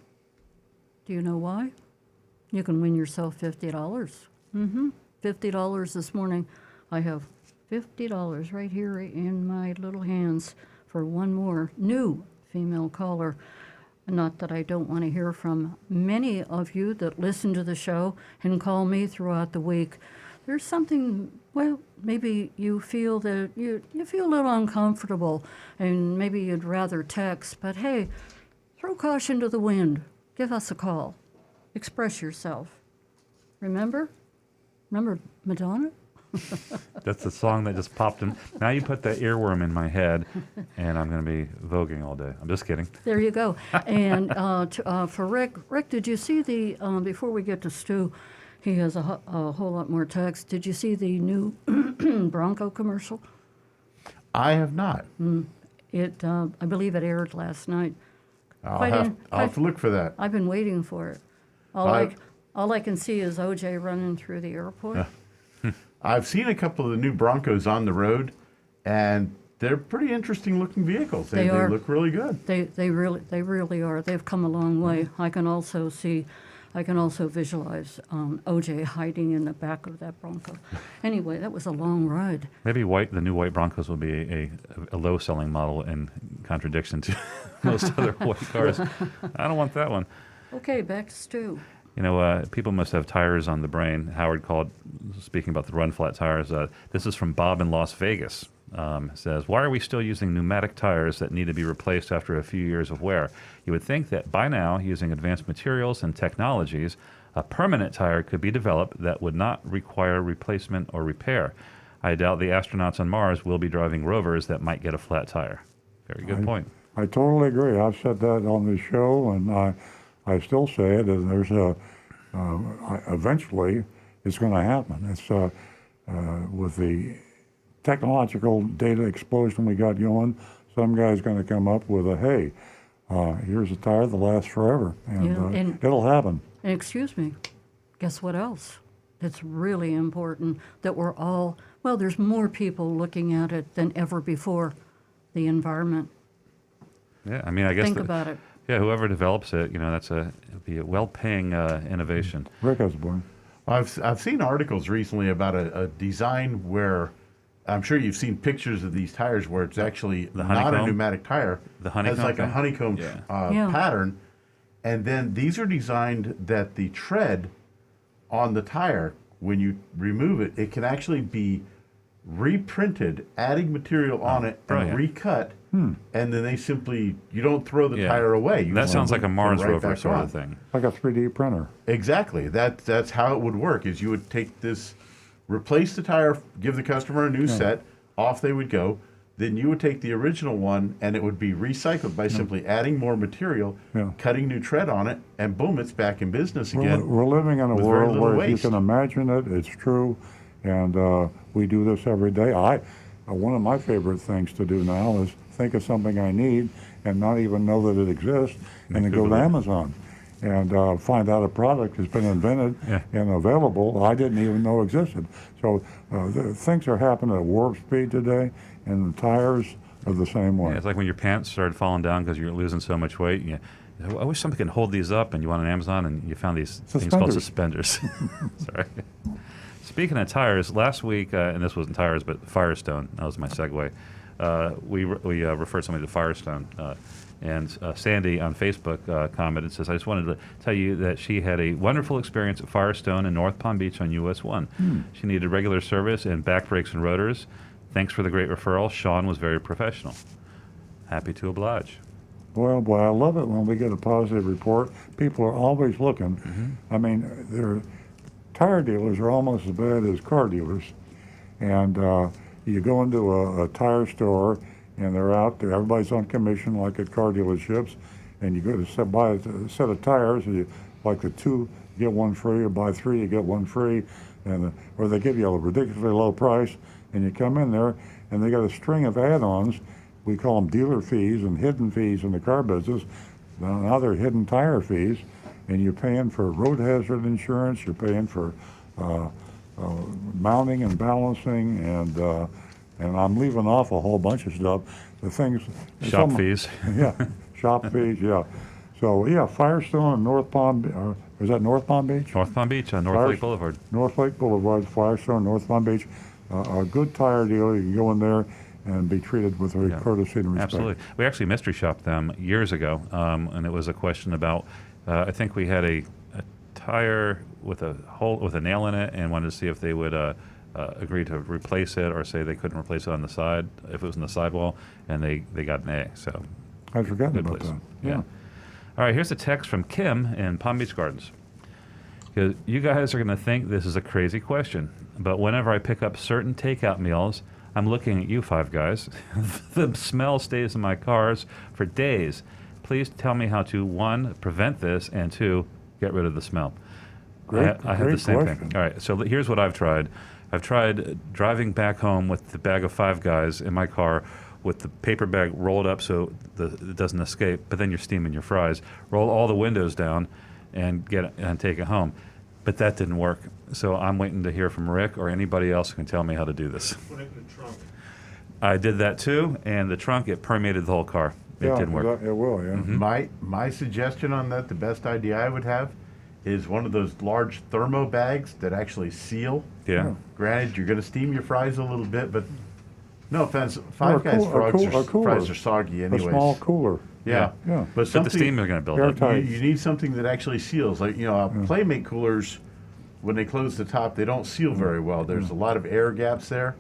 B: Do you know why? You can win yourself $50. $50 this morning. I have $50 right here in my little hands for one more new female caller. Not that I don't want to hear from many of you that listen to the show and call me throughout the week. There's something, well, maybe you feel that you feel a little uncomfortable and maybe you'd rather text, but hey, throw caution to the wind. Give us a call. Express yourself. Remember Madonna?
C: That's the song that just popped in. Now you put that earworm in my head, and I'm going to be voguing all day. I'm just kidding.
B: There you go. And for Rick, did you see the, before we get to Stu, he has a whole lot more text. Did you see the new Bronco commercial?
E: I have not.
B: I believe it aired last night.
E: I'll have to look for that.
B: I've been waiting for it. All I can see is OJ running through the airport.
E: I've seen a couple of the new Broncos on the road, and they're pretty interesting looking vehicles. They look really good.
B: They really are. They've come a long way. I can also visualize OJ hiding in the back of that Bronco. Anyway, that was a long ride.
C: Maybe the new white Broncos will be a low-selling model in contradiction to most other white cars. I don't want that one.
B: Okay, back to Stu.
C: You know, people must have tires on the brain. Howard called, speaking about the run flat tires. This is from Bob in Las Vegas. Says, why are we still using pneumatic tires that need to be replaced after a few years of wear? You would think that by now, using advanced materials and technologies, a permanent tire could be developed that would not require replacement or repair. I doubt the astronauts on Mars will be driving rovers that might get a flat tire. Very good point.
A: I totally agree. I've said that on the show, and I still say it. And there's eventually it's going to happen. It's with the technological data explosion we got going, some guy's going to come up with hey, here's a tire that lasts forever, and it'll happen.
B: And excuse me, guess what else? It's really important that we're all, well, there's more people looking at it than ever before, the environment.
C: Yeah, I mean, I guess
B: Think about it.
C: Yeah, whoever develops it, it'll be a well-paying innovation.
A: Rick Osborne.
E: I've seen articles recently about a design where I'm sure you've seen pictures of these tires where it's actually not a pneumatic tire.
C: The honeycomb
E: It's like
C: thing?
E: a honeycomb pattern. And then these are designed that the tread on the tire, when you remove it, it can actually be reprinted, adding material on it and recut. And then they simply, you don't throw the tire away. You
C: that sounds like a Mars
E: right
C: rover
E: back
C: sort
E: on.
C: of thing.
A: Like a 3D printer.
E: Exactly. That's how it would work, is you would take this, replace the tire, give the customer a new set, off they would go. Then you would take the original one and it would be recycled by simply adding more material, cutting new tread on it, and boom, it's back in business again.
A: We're living in a
E: with very
A: world
E: little
A: where if you
E: waste.
A: can imagine it, it's true, and we do this every day. One of my favorite things to do now is think of something I need and not even know that it exists, and then go to Amazon and find out a product has been invented and available I didn't even know existed. So things are happening at warp speed today, and the tires are the same way.
C: Yeah, it's like when your pants started falling down because you're losing so much weight. I wish somebody could hold these up, and you went on Amazon and you found these things called suspenders. Sorry. Speaking of tires, last week, and this wasn't tires, but Firestone, that was my segue. We referred somebody to Firestone. And Sandy on Facebook commented, says, I just wanted to tell you that she had a wonderful experience at Firestone in North Palm Beach on US 1. She needed regular service and back brakes and rotors. Thanks for the great referral. Sean was very professional. Happy to oblige.
A: Well, boy, I love it when we get a positive report. People are always looking. I mean, tire dealers are almost as bad as car dealers. And you go into a tire store, and they're out there. Everybody's on commission, like at car dealerships. And you go to buy a set of tires, and like the 2, you get 1 free, or buy 3, you get 1 free, or they give you a ridiculously low price. And you come in there, and they got a string of add-ons. We call them dealer fees and hidden fees in the car business. now they're hidden tire fees, and you're paying for road hazard insurance. You're paying for mounting and balancing, and I'm leaving off a whole bunch of stuff. The things.
C: Shop fees.
A: Yeah, shop fees. Yeah. So yeah, Firestone and North Palm. Is that North Palm Beach?
C: North Palm Beach on North Lake Boulevard.
A: North Lake Boulevard, Firestone, North Palm Beach. A good tire dealer. You can go in there and be treated with courtesy and respect.
C: Absolutely. We actually mystery shopped them years ago, and it was a question about. I think we had a tire with a hole with a nail in it, and wanted to see if they would agree to replace it, or say they couldn't replace it on the side if it was in the sidewall, and they got an A. So
A: I forgot
C: good
A: about
C: place.
A: that.
C: Yeah. All right, here's a text from Kim in Palm Beach Gardens. Because you guys are going to think this is a crazy question, but whenever I pick up certain takeout meals, I'm looking at you five guys. The smell stays in my cars for days. Please tell me how to, 1, prevent this, and 2, get rid of the smell. I have the same thing. All right, so here's what I've tried. I've tried driving back home with the bag of Five Guys in my car with the paper bag rolled up so it doesn't escape, but then you're steaming your fries. Roll all the windows down and take it home. But that didn't work. So I'm waiting to hear from Rick or anybody else who can tell me how to do this.
G: Put it in the trunk.
C: I did that too, and the trunk, it permeated the whole car. It didn't work.
A: It will, yeah.
C: Mm-hmm.
E: My suggestion on that, the best idea I would have, is one of those large thermo bags that actually seal.
C: Yeah.
E: Granted, you're going to steam your fries a little bit, but no offense,
A: Or
E: Five
A: a
E: Guys
A: cooler.
E: fries are soggy anyways.
A: A small cooler.
E: Yeah.
A: Yeah.
E: But
C: But the
E: something,
C: steam is going to build up.
A: Airtight.
E: you need something that actually seals. Like, Playmate coolers, when they close the top, they don't seal very well. There's a lot of air gaps there.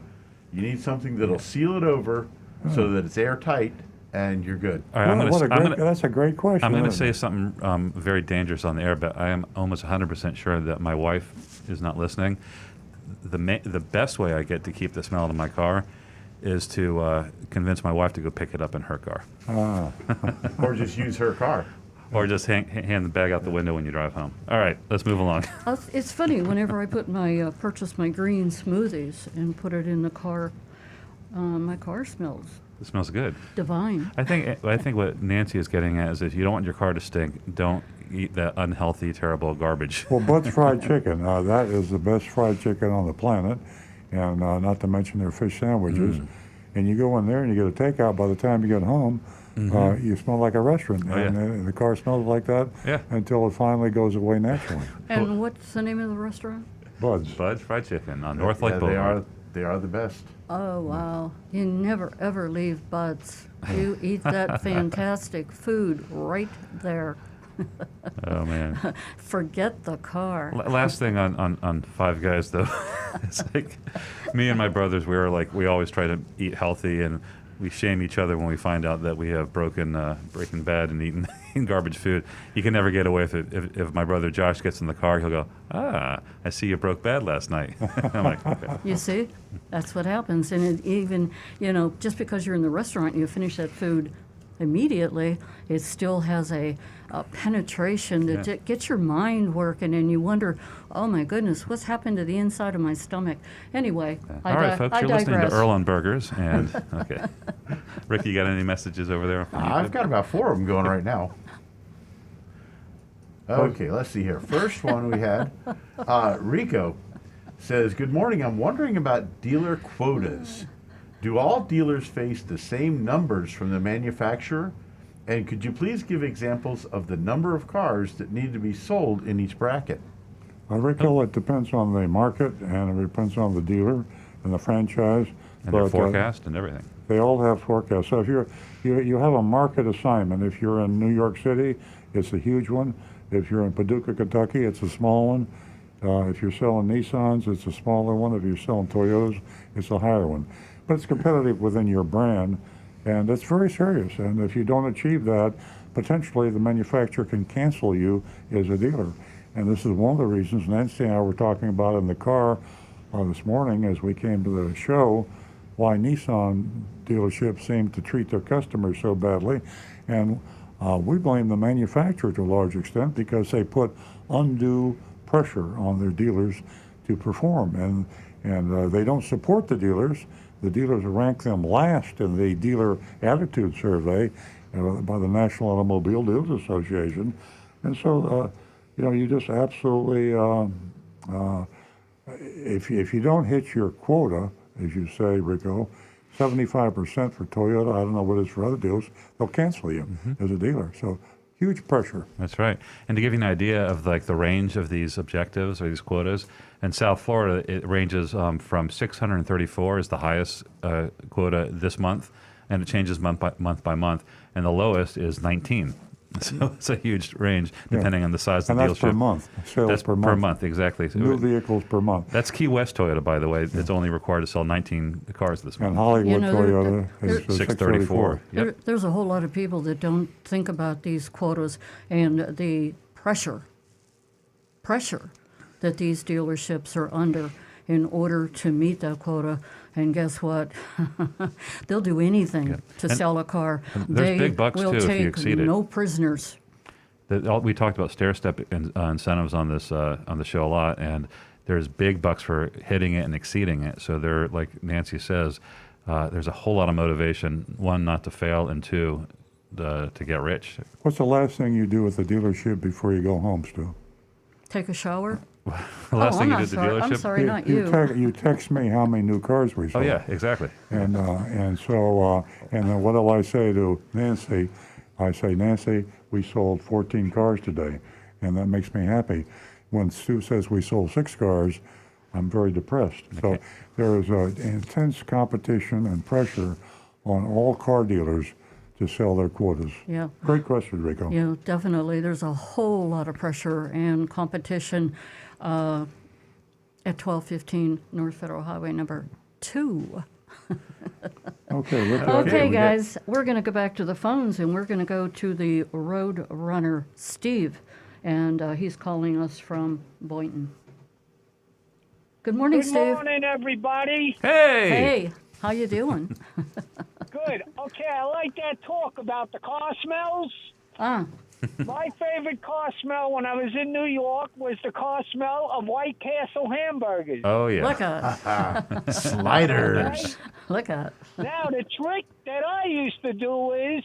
E: You need something that'll seal it over so that it's airtight and you're good.
C: All right,
A: That's a great question.
C: I'm going to
A: isn't
C: say
A: it?
C: something very dangerous on the air, but I am almost 100% sure that my wife is not listening. The best way I get to keep the smell out of my car is to convince my wife to go pick it up in her car.
E: Or just use her car.
C: Or just hand the bag out the window when you drive home. All right, let's move along.
B: It's funny, whenever I purchase my green smoothies and put it in the car, my car smells
C: It smells good.
B: divine.
C: I think what Nancy is getting at is if you don't want your car to stink, don't eat that unhealthy, terrible garbage.
A: Well, Bud's Fried Chicken, that is the best fried chicken on the planet, and not to mention their fish sandwiches. And you go in there and you get a takeout. By the time you get home, you smell like a restaurant, and the car smells like that until it finally goes away naturally.
B: And what's the name of the restaurant?
A: Bud's.
C: Bud's Fried Chicken on North Lake Boulevard.
E: They are the best.
B: Oh, wow. You never, ever leave Bud's. You eat that fantastic food right there.
C: Oh, man.
B: Forget the car.
C: Last thing on Five Guys, though. It's like me and my brothers, we always try to eat healthy, and we shame each other when we find out that we have breaking bad and eaten garbage food. You can never get away with it. If my brother Josh gets in the car, he'll go, I see you broke bad last night. I'm like, okay.
B: You see? That's what happens. And even, just because you're in the restaurant and you finish that food immediately, it still has a penetration that gets your mind working, and you wonder, oh my goodness, what's happened to the inside of my stomach? Anyway,
C: All right, folks,
B: I
C: you're listening to
B: digress.
C: Earl on Burgers, and okay. Rick, you got any messages over there?
E: I've got about 4 of them going right now. Okay, let's see here. First one we had, Rico says, good morning. I'm wondering about dealer quotas. Do all dealers face the same numbers from the manufacturer? And could you please give examples of the number of cars that need to be sold in each bracket?
A: Rico, it depends on the market, and it depends on the dealer and the franchise.
C: And their forecast and everything.
A: They all have forecasts. So if you have a market assignment, if you're in New York City, it's a huge one. If you're in Paducah, Kentucky, it's a small one. If you're selling Nissans, it's a smaller one. If you're selling Toyotas, it's a higher one. But it's competitive within your brand, and it's very serious. And if you don't achieve that, potentially the manufacturer can cancel you as a dealer. And this is one of the reasons Nancy and I were talking about in the car this morning as we came to the show, why Nissan dealerships seem to treat their customers so badly. And we blame the manufacturer to a large extent because they put undue pressure on their dealers to perform. And they don't support the dealers. The dealers rank them last in the dealer attitude survey, by the National Automobile Dealers Association. And so, you just absolutely, if you don't hit your quota, as you say, Rico, 75% for Toyota, I don't know what it is for other dealers, they'll cancel you as a dealer. So huge pressure.
C: That's right. And to give you an idea of like the range of these objectives or these quotas, in South Florida, it ranges from 634 is the highest quota this month, and it changes month by month, and the lowest is 19. So it's a huge range depending on the size of the
A: And
C: dealership.
A: that's per month. Sales
C: That's
A: per
C: per
A: month.
C: month, exactly.
A: New vehicles per month.
C: That's Key West Toyota, by the way. It's only required to sell 19 cars this
A: And
C: month.
A: Hollywood
B: there-
A: Toyota
B: there-
A: is
C: 634. Yep.
B: There's a whole lot of people that don't think about these quotas and the pressure that these dealerships are under in order to meet that quota. And guess what? They'll do anything to
C: And-
B: sell a car.
C: there's big bucks,
B: will
C: too, if you
B: take
C: exceed it.
B: no prisoners.
C: We talked about stair-step incentives on this on the show a lot, and there's big bucks for hitting it and exceeding it. So they're, like Nancy says, there's a whole lot of motivation, one, not to fail, and two, to get rich.
A: What's the last thing you do at the dealership before you go home, Stu?
B: Take a shower?
C: The last thing
B: I'm
C: you
B: not
C: did at the
B: sorry. I'm
C: dealership?
B: sorry, not you.
A: You text me how many new cars we
C: Oh
A: sold.
C: yeah, exactly.
A: And so then what do I say to Nancy? I say, Nancy, we sold 14 cars today, and that makes me happy. When Stu says we sold 6 cars, I'm very depressed. So there is intense competition and pressure on all car dealers to sell their quotas.
B: Yeah.
A: Great question, Rico.
B: Yeah, definitely. There's a whole lot of pressure and competition at 1215 North Federal Highway number 2.
A: Okay, Rico.
B: Okay,
C: we got-
B: guys, we're going to go back to the phones and we're going to go to the road runner, Steve. And he's calling us from Boynton. Good morning,
I: Good
B: Steve.
I: morning, everybody.
C: Hey!
B: Hey, how you doing?
I: Good. Okay, I like that talk about the car smells. My favorite car smell when I was in New York was the car smell of White Castle hamburgers.
C: Oh yeah.
B: Look at,
E: Sliders.
B: look at.
I: Now, the trick that I used to do is,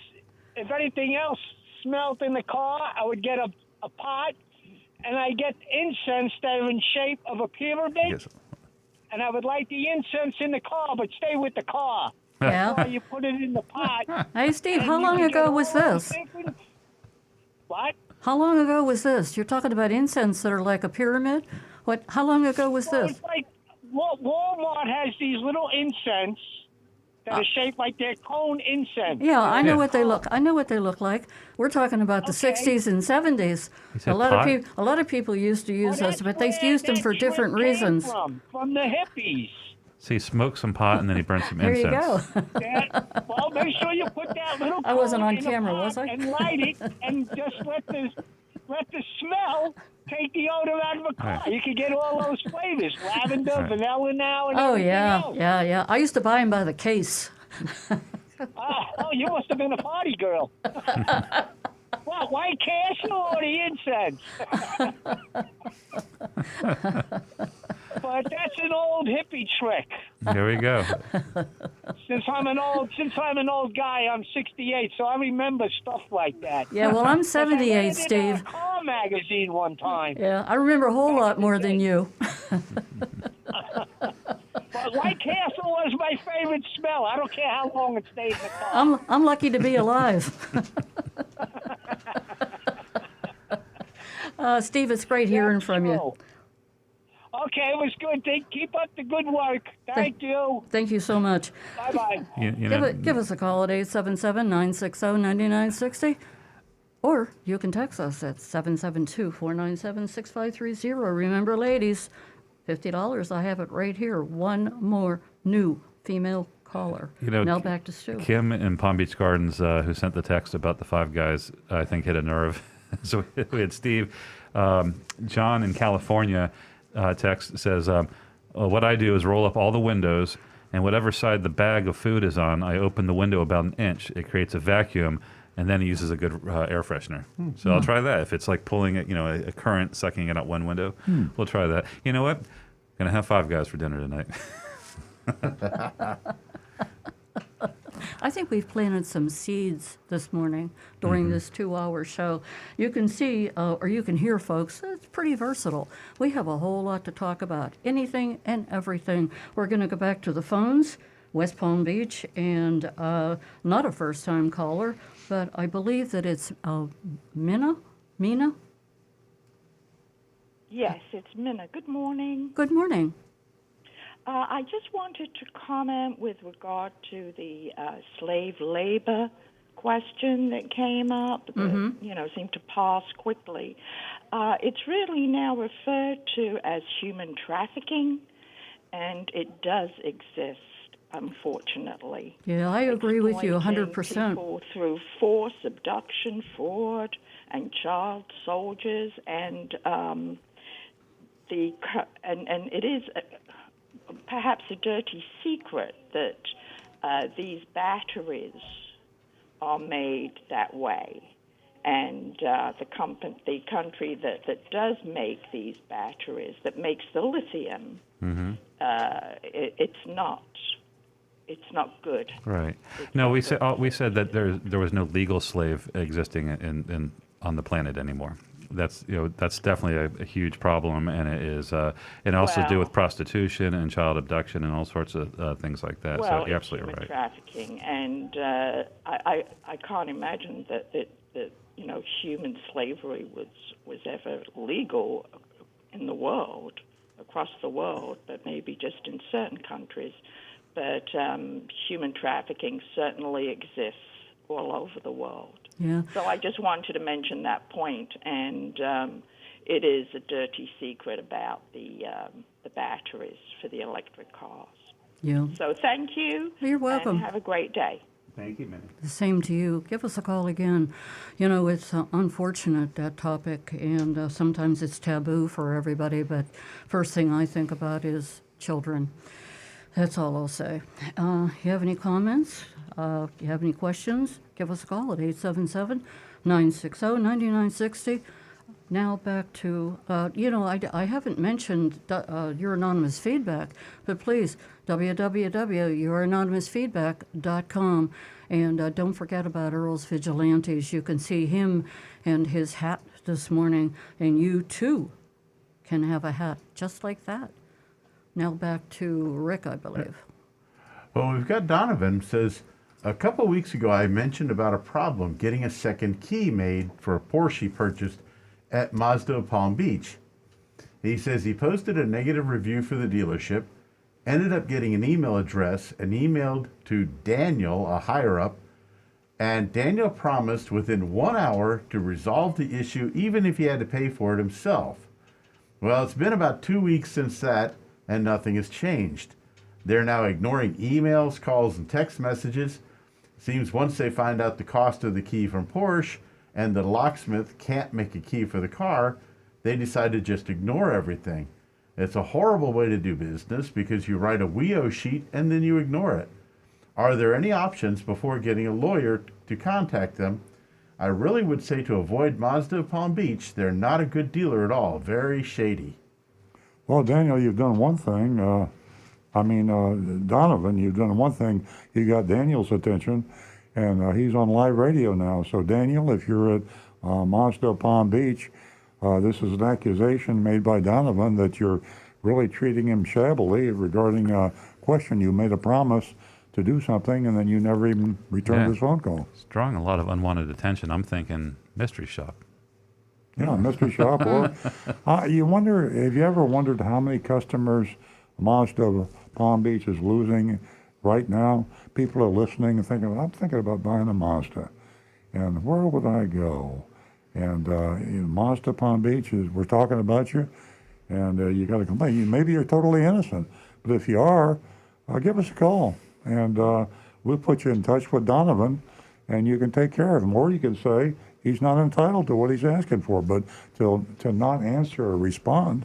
I: if anything else smelled in the car, I would get a pot, and I get incense that are in shape of a pyramid,
C: Yes.
I: and I would light the incense in the car, but stay with the car.
B: Yeah.
I: While you put it in the pot.
B: Hey, Steve,
I: and
B: how
I: you
B: long
I: can
B: ago
I: get
B: was
I: all those
B: this?
I: different- What?
B: How long ago was this? You're talking about incense that are like a pyramid? What? How long ago was
I: Well,
B: this?
I: it's like Walmart has these little incense that are shaped like they're cone incense.
B: Yeah, I know
C: Yeah.
B: what they look. I know what they look like. We're talking about the
I: Okay.
B: 60s and 70s.
C: You said
B: A lot
C: pot?
B: of people used to use
I: Well,
B: those, but
I: that's
B: they
I: where
B: used them
I: that
B: for
I: trick
B: different
I: came
B: reasons.
I: From the hippies.
C: So he smoked some pot and then he burned some
B: There you
C: incense.
B: go.
I: Well, make sure you put that little
B: I wasn't
I: cone
B: on
I: in a
B: camera,
I: pot
B: was I?
I: And light it, and just let the smell take the odor out of a car.
C: Right.
I: You can get all those flavors: lavender,
C: Right.
I: vanilla, now, and
B: Oh
I: everything
B: yeah,
I: else.
B: yeah. I used to buy them by the case.
I: Oh, you must have been a party girl. What, White Castle or the incense? But that's an old hippie trick.
C: Here we go.
I: Since I'm an old guy, I'm 68, so I remember stuff like that.
B: Yeah, well, I'm
I: 'Cause I read
B: 78,
I: it in
B: Steve.
I: a car magazine one time.
B: Yeah, I remember a whole lot more than you.
I: But White Castle was my favorite smell. I don't care how long it stayed in the car.
B: I'm lucky to be alive. Steve, it's great hearing from you.
I: Okay, it was good. Keep up the good work. Thank you.
B: Thank you so much.
I: Bye-bye.
C: You know,
B: Give us a call at 877-960-9960, or you can text us at 772-497-6530. Remember, ladies, $50. I have it right here. One more new female caller. Now back to Stu.
C: Kim in Palm Beach Gardens, who sent the text about the 5 guys, I think hit a nerve. So we had Steve. John in California text says, what I do is roll up all the windows, and whatever side the bag of food is on, I open the window about an inch. It creates a vacuum, and then he uses a good air freshener. So I'll try that. If it's like pulling it, a current sucking it out one window, we'll try that. You know what? Gonna have 5 guys for dinner tonight.
B: I think we've planted some seeds this morning during this 2-hour show. You can see, or you can hear, folks, it's pretty versatile. We have a whole lot to talk about, anything and everything. We're going to go back to the phones, West Palm Beach, and not a first-time caller, but I believe that it's Mina?
J: Yes, it's Minna. Good morning.
B: Good morning.
J: I just wanted to comment with regard to the slave labor question that came up that, seemed to pass quickly. It's really now referred to as human trafficking, and it does exist, unfortunately.
B: Yeah, I agree with you 100%.
J: People through force, abduction, fraud, and child soldiers, and it is perhaps a dirty secret that these batteries are made that way, and the country that does make these batteries, that makes the lithium, it's not good.
C: Right. No, we said that there was no legal slave existing in on the planet anymore. That's definitely a huge problem, and it is and also to do with prostitution and child abduction and all sorts of things like that.
J: Well,
C: so you're absolutely
J: human
C: right.
J: Trafficking, and I can't imagine that human slavery was ever legal in the world, across the world, but maybe just in certain countries. But human trafficking certainly exists all over the world.
B: Yeah.
J: So I just wanted to mention that point, and it is a dirty secret about the batteries for the electric cars.
B: Yeah.
J: So thank you.
B: You're welcome.
J: And have a great day.
E: Thank you, Minnie.
B: The same to you. Give us a call again. It's unfortunate, that topic, and sometimes it's taboo for everybody, but first thing I think about is children. That's all I'll say. You have any comments? You have any questions? Give us a call at 877-960-9960. Now back to, I haven't mentioned your anonymous feedback, but please, www.youranonymousfeedback.com. And don't forget about Earl's Vigilantes. You can see him and his hat this morning, and you too can have a hat just like that. Now back to Rick, I believe.
E: Well, we've got Donovan says, a couple weeks ago I mentioned about a problem getting a second key made for a Porsche he purchased at Mazda of Palm Beach. He says he posted a negative review for the dealership, ended up getting an email address and emailed to Daniel, a higher-up, and Daniel promised within 1 hour to resolve the issue even if he had to pay for it himself. Well, it's been about 2 weeks since that, and nothing has changed. They're now ignoring emails, calls, and text messages. Seems once they find out the cost of the key from Porsche and the locksmith can't make a key for the car, they decide to just ignore everything. It's a horrible way to do business because you write a WEO sheet and then you ignore it. Are there any options before getting a lawyer to contact them? I really would say to avoid Mazda of Palm Beach. They're not a good dealer at all. Very shady.
A: Well, Daniel, you've done one thing. Donovan, you've done one thing. You got Daniel's attention, and he's on live radio now. So, Daniel, if you're at Mazda Palm Beach, this is an accusation made by Donovan that you're really treating him shabbily regarding a question. You made a promise to do something, and then you never even returned his phone call.
C: It's drawing a lot of unwanted attention. I'm thinking mystery shop.
A: Yeah, mystery shop. Or you wonder, have you ever wondered how many customers Mazda Palm Beach is losing right now? People are listening and thinking, I'm thinking about buying a Mazda, and where would I go? And Mazda Palm Beach, we're talking about you, and you got to complain. Maybe you're totally innocent, but if you are, give us a call, and we'll put you in touch with Donovan, and you can take care of him. Or you can say he's not entitled to what he's asking for, but to not answer or respond,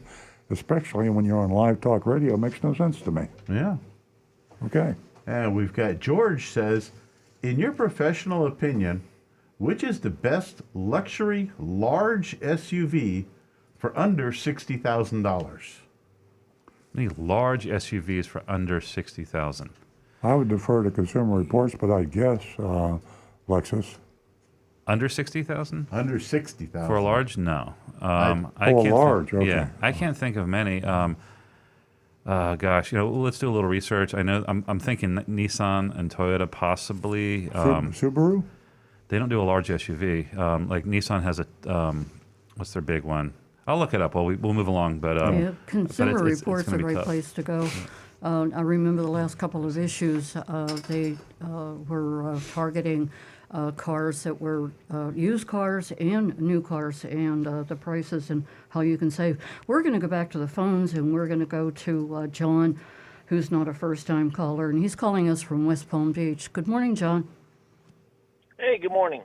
A: especially when you're on live talk radio, makes no sense to me.
E: Yeah.
A: Okay.
E: And we've got George says, in your professional opinion, which is the best luxury large SUV for under $60,000?
C: Any large SUVs for under $60,000?
A: I would defer to Consumer Reports, but I guess Lexus.
C: Under 60,000
E: Under 60,000.
C: for a large? No.
E: I
A: Oh, a large, okay.
C: Yeah, I can't think of many. Gosh, let's do a little research. I know I'm thinking Nissan and Toyota possibly.
A: Subaru?
C: They don't do a large SUV. Like Nissan has a what's their big one? I'll look it up. We'll move along. But
B: Yeah, Consumer
C: it's
B: Reports
C: gonna
B: a
C: be
B: great
C: tough.
B: place to go. I remember the last couple of issues, they were targeting cars that were used cars and new cars and the prices and how you can save. We're going to go back to the phones and we're going to go to John, who's not a first-time caller, and he's calling us from West Palm Beach. Good morning, John.
K: Hey, good morning.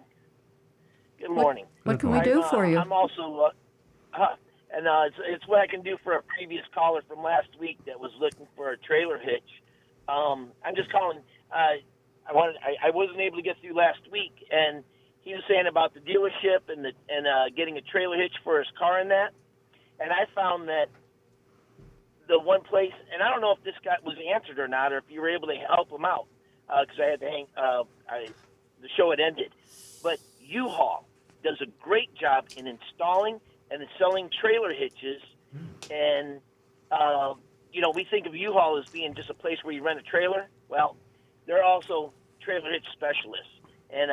K: Good morning.
B: What can we do for you?
K: I'm also, it's what I can do for a previous caller from last week that was looking for a trailer hitch. I'm just calling. I wasn't able to get through last week, and he was saying about the dealership and getting a trailer hitch for his car and that. And I found that the one place, and I don't know if this guy was answered or not, or if you were able to help him out, because I had to hang. The show had ended, but U-Haul does a great job in installing and selling trailer hitches. And we think of U-Haul as being just a place where you rent a trailer. Well, they're also trailer hitch specialists, and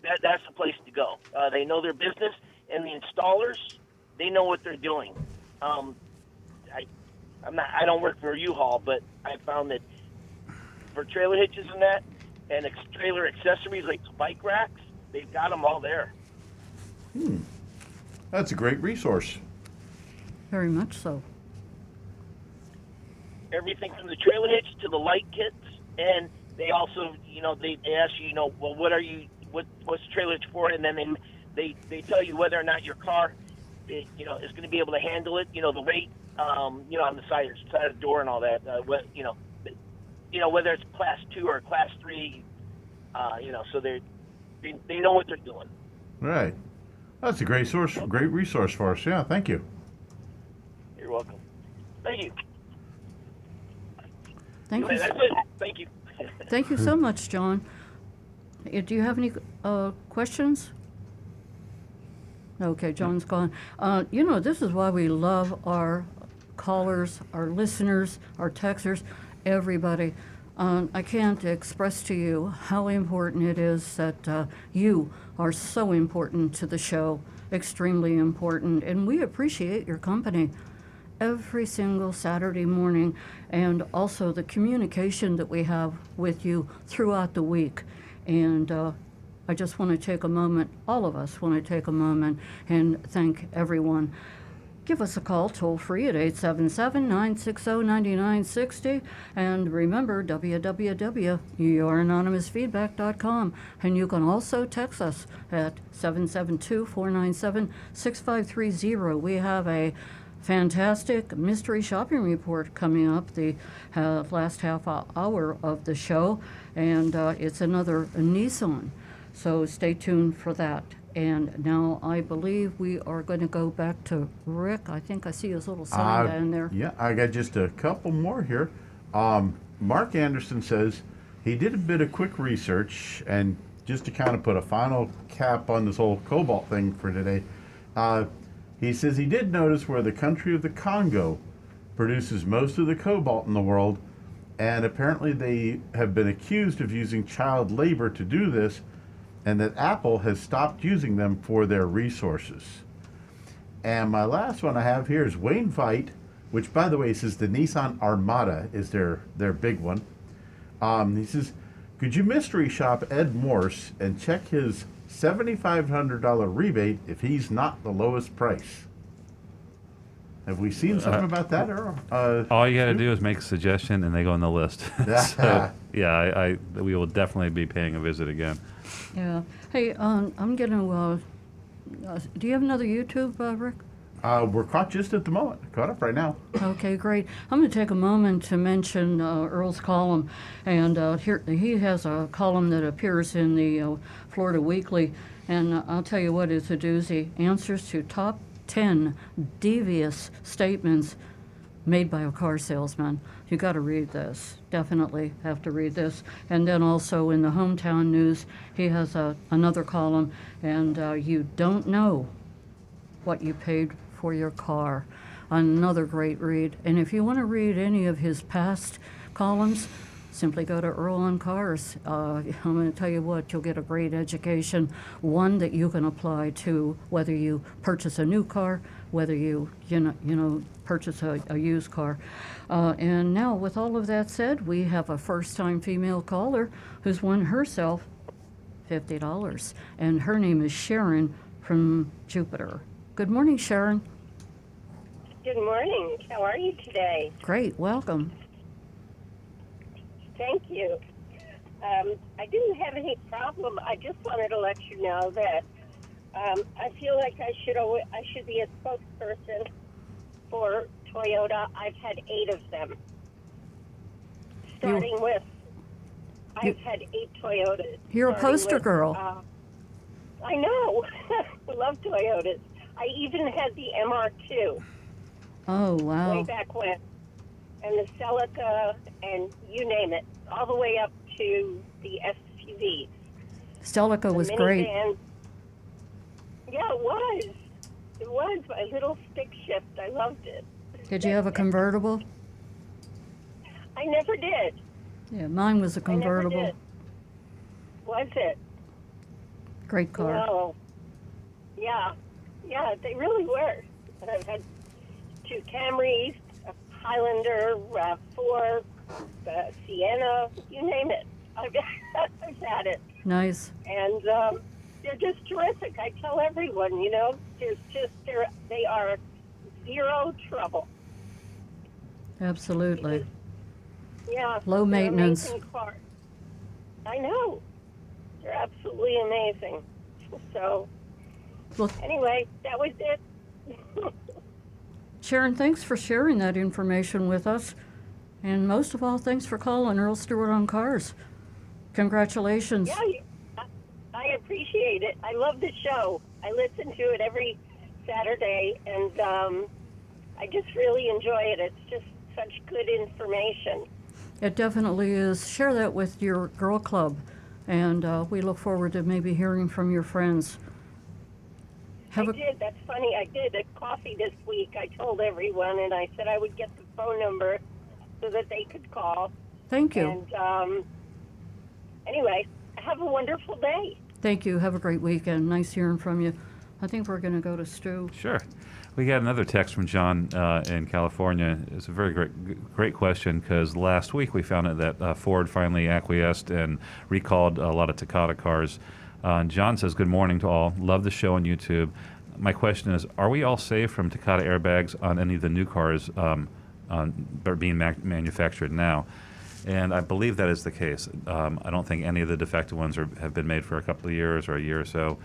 K: that's the place to go. They know their business, and the installers, they know what they're doing. I don't work for U-Haul, but I found that for trailer hitches and that, and trailer accessories like bike racks, they've got them all there.
E: That's a great resource.
B: Very much so.
K: Everything from the trailer hitch to the light kits, and they also, they ask you, well, what's the trailer hitch for? And then they tell you whether or not your car, is going to be able to handle it. The weight, on the side of the door and all that. Whether it's class 2 or class 3, so they know what they're doing.
E: Right. That's a great resource for us. Yeah, thank you.
K: You're welcome. Thank you.
B: Thank you.
K: That's it. Thank you.
B: Thank you so much, John. Do you have any questions? Okay, John's gone. This is why we love our callers, our listeners, our texters, everybody. I can't express to you how important it is that you are so important to the show, extremely important, and we appreciate your company every single Saturday morning, and also the communication that we have with you throughout the week. And I just want to take a moment, all of us want to take a moment and thank everyone. Give us a call toll free at 877-960-9960. And remember, www.youranonymousfeedback.com. And you can also text us at 772-497-6530. We have a fantastic mystery shopping report coming up the last half hour of the show. And it's another Nissan. So stay tuned for that. And now I believe we are going to go back to Rick. I think I see his little sign down there.
E: Yeah, I got just a couple more here. Mark Anderson says he did a bit of quick research, and just to kind of put a final cap on this whole cobalt thing for today, he says he did notice where the country of the Congo produces most of the cobalt in the world, and apparently they have been accused of using child labor to do this, and that Apple has stopped using them for their resources. And my last one I have here is Wayne Veit, which, by the way, says the Nissan Armada is their big one. He says, could you mystery shop Ed Morse and check his $7,500 rebate if he's not the lowest price? Have we seen something about that, Earl?
C: All you got to do is make a suggestion, and they go on the list. So, yeah, we will definitely be paying a visit again.
B: Yeah. Hey, I'm going to, do you have another YouTube, Rick?
E: We're caught just at the moment. Caught up right now.
B: Okay, great. I'm going to take a moment to mention Earl's column. And here he has a column that appears in the Florida Weekly. And I'll tell you what, it's a doozy. Answers to top 10 devious statements made by a car salesman. You got to read this. Definitely have to read this. And then also in the Hometown News, he has another column, and you don't know what you paid for your car. Another great read. And if you want to read any of his past columns, simply go to Earl on Cars. I'm going to tell you what, you'll get a great education, one that you can apply to whether you purchase a new car, whether you purchase a used car. And now, with all of that said, we have a first-time female caller who's won herself $50, and her name is Sharon from Jupiter. Good morning, Sharon.
L: Good morning. How are you today?
B: Great. Welcome.
L: Thank you. I didn't have any problem. I just wanted to let you know that I feel like I should be a spokesperson for Toyota. I've had 8 of them. I've had 8 Toyotas.
B: You're a poster girl.
L: I know. I love Toyotas. I even had the MR2.
B: Oh, wow.
L: Way back when. And the Celica, and you name it, all the way up to the SUVs.
B: Celica was great.
L: Yeah, it was. It was. My little stick shift. I loved it.
B: Did you have a convertible?
L: I never did.
B: Yeah, mine was a convertible.
L: I never did. Was it?
B: Great car.
L: No. Yeah. Yeah, they really were. And I've had 2 Camrys, a Highlander, 4, Sienna, you name it. I've had it.
B: Nice.
L: And they're just terrific. I tell everyone, they are zero trouble.
B: Absolutely.
L: Yeah.
B: Low maintenance.
L: Amazing cars. I know. They're absolutely amazing. So, anyway, that was it.
B: Sharon, thanks for sharing that information with us. And most of all, thanks for calling Earl Stewart on Cars. Congratulations.
L: Yeah, I appreciate it. I love the show. I listen to it every Saturday, and I just really enjoy it. It's just such good information.
B: It definitely is. Share that with your girl club, and we look forward to maybe hearing from your friends.
L: I did. That's funny. I did a coffee this week. I told everyone, and I said I would get the phone number so that they could call.
B: Thank you.
L: And anyway, have a wonderful day.
B: Thank you. Have a great weekend. Nice hearing from you. I think we're going to go to Stu.
C: Sure. We got another text from John in California. It's a very great question, because last week we found out that Ford finally acquiesced and recalled a lot of Takata cars. John says, good morning to all. Love the show on YouTube. My question is, are we all safe from Takata airbags on any of the new cars being manufactured now? And I believe that is the case. I don't think any of the defective ones have been made for a couple of years or a year or so.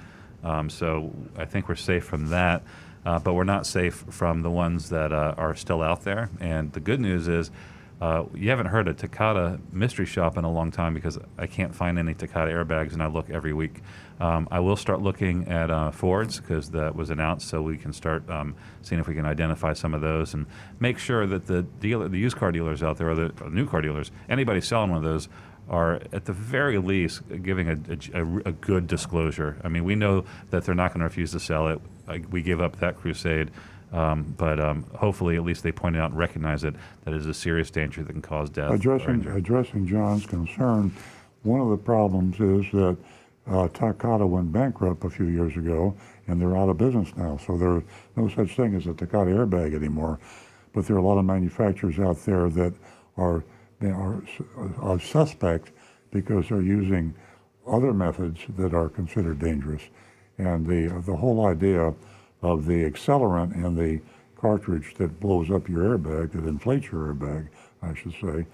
C: So I think we're safe from that. But we're not safe from the ones that are still out there. And the good news is you haven't heard a Takata mystery shop in a long time, because I can't find any Takata airbags, and I look every week. I will start looking at Fords, because that was announced, so we can start seeing if we can identify some of those and make sure that the used car dealers out there, or the new car dealers, anybody selling one of those, are at the very least giving a good disclosure. I mean, we know that they're not going to refuse to sell it. We give up that crusade. But hopefully, at least they point out and recognize it, that it is a serious danger that can cause death.
A: Addressing John's concern, one of the problems is that Takata went bankrupt a few years ago, and they're out of business now. So there's no such thing as a Takata airbag anymore. But there are a lot of manufacturers out there that are suspect because they're using other methods that are considered dangerous. And the whole idea of the accelerant in the cartridge that blows up your airbag, that inflates your airbag, I should say,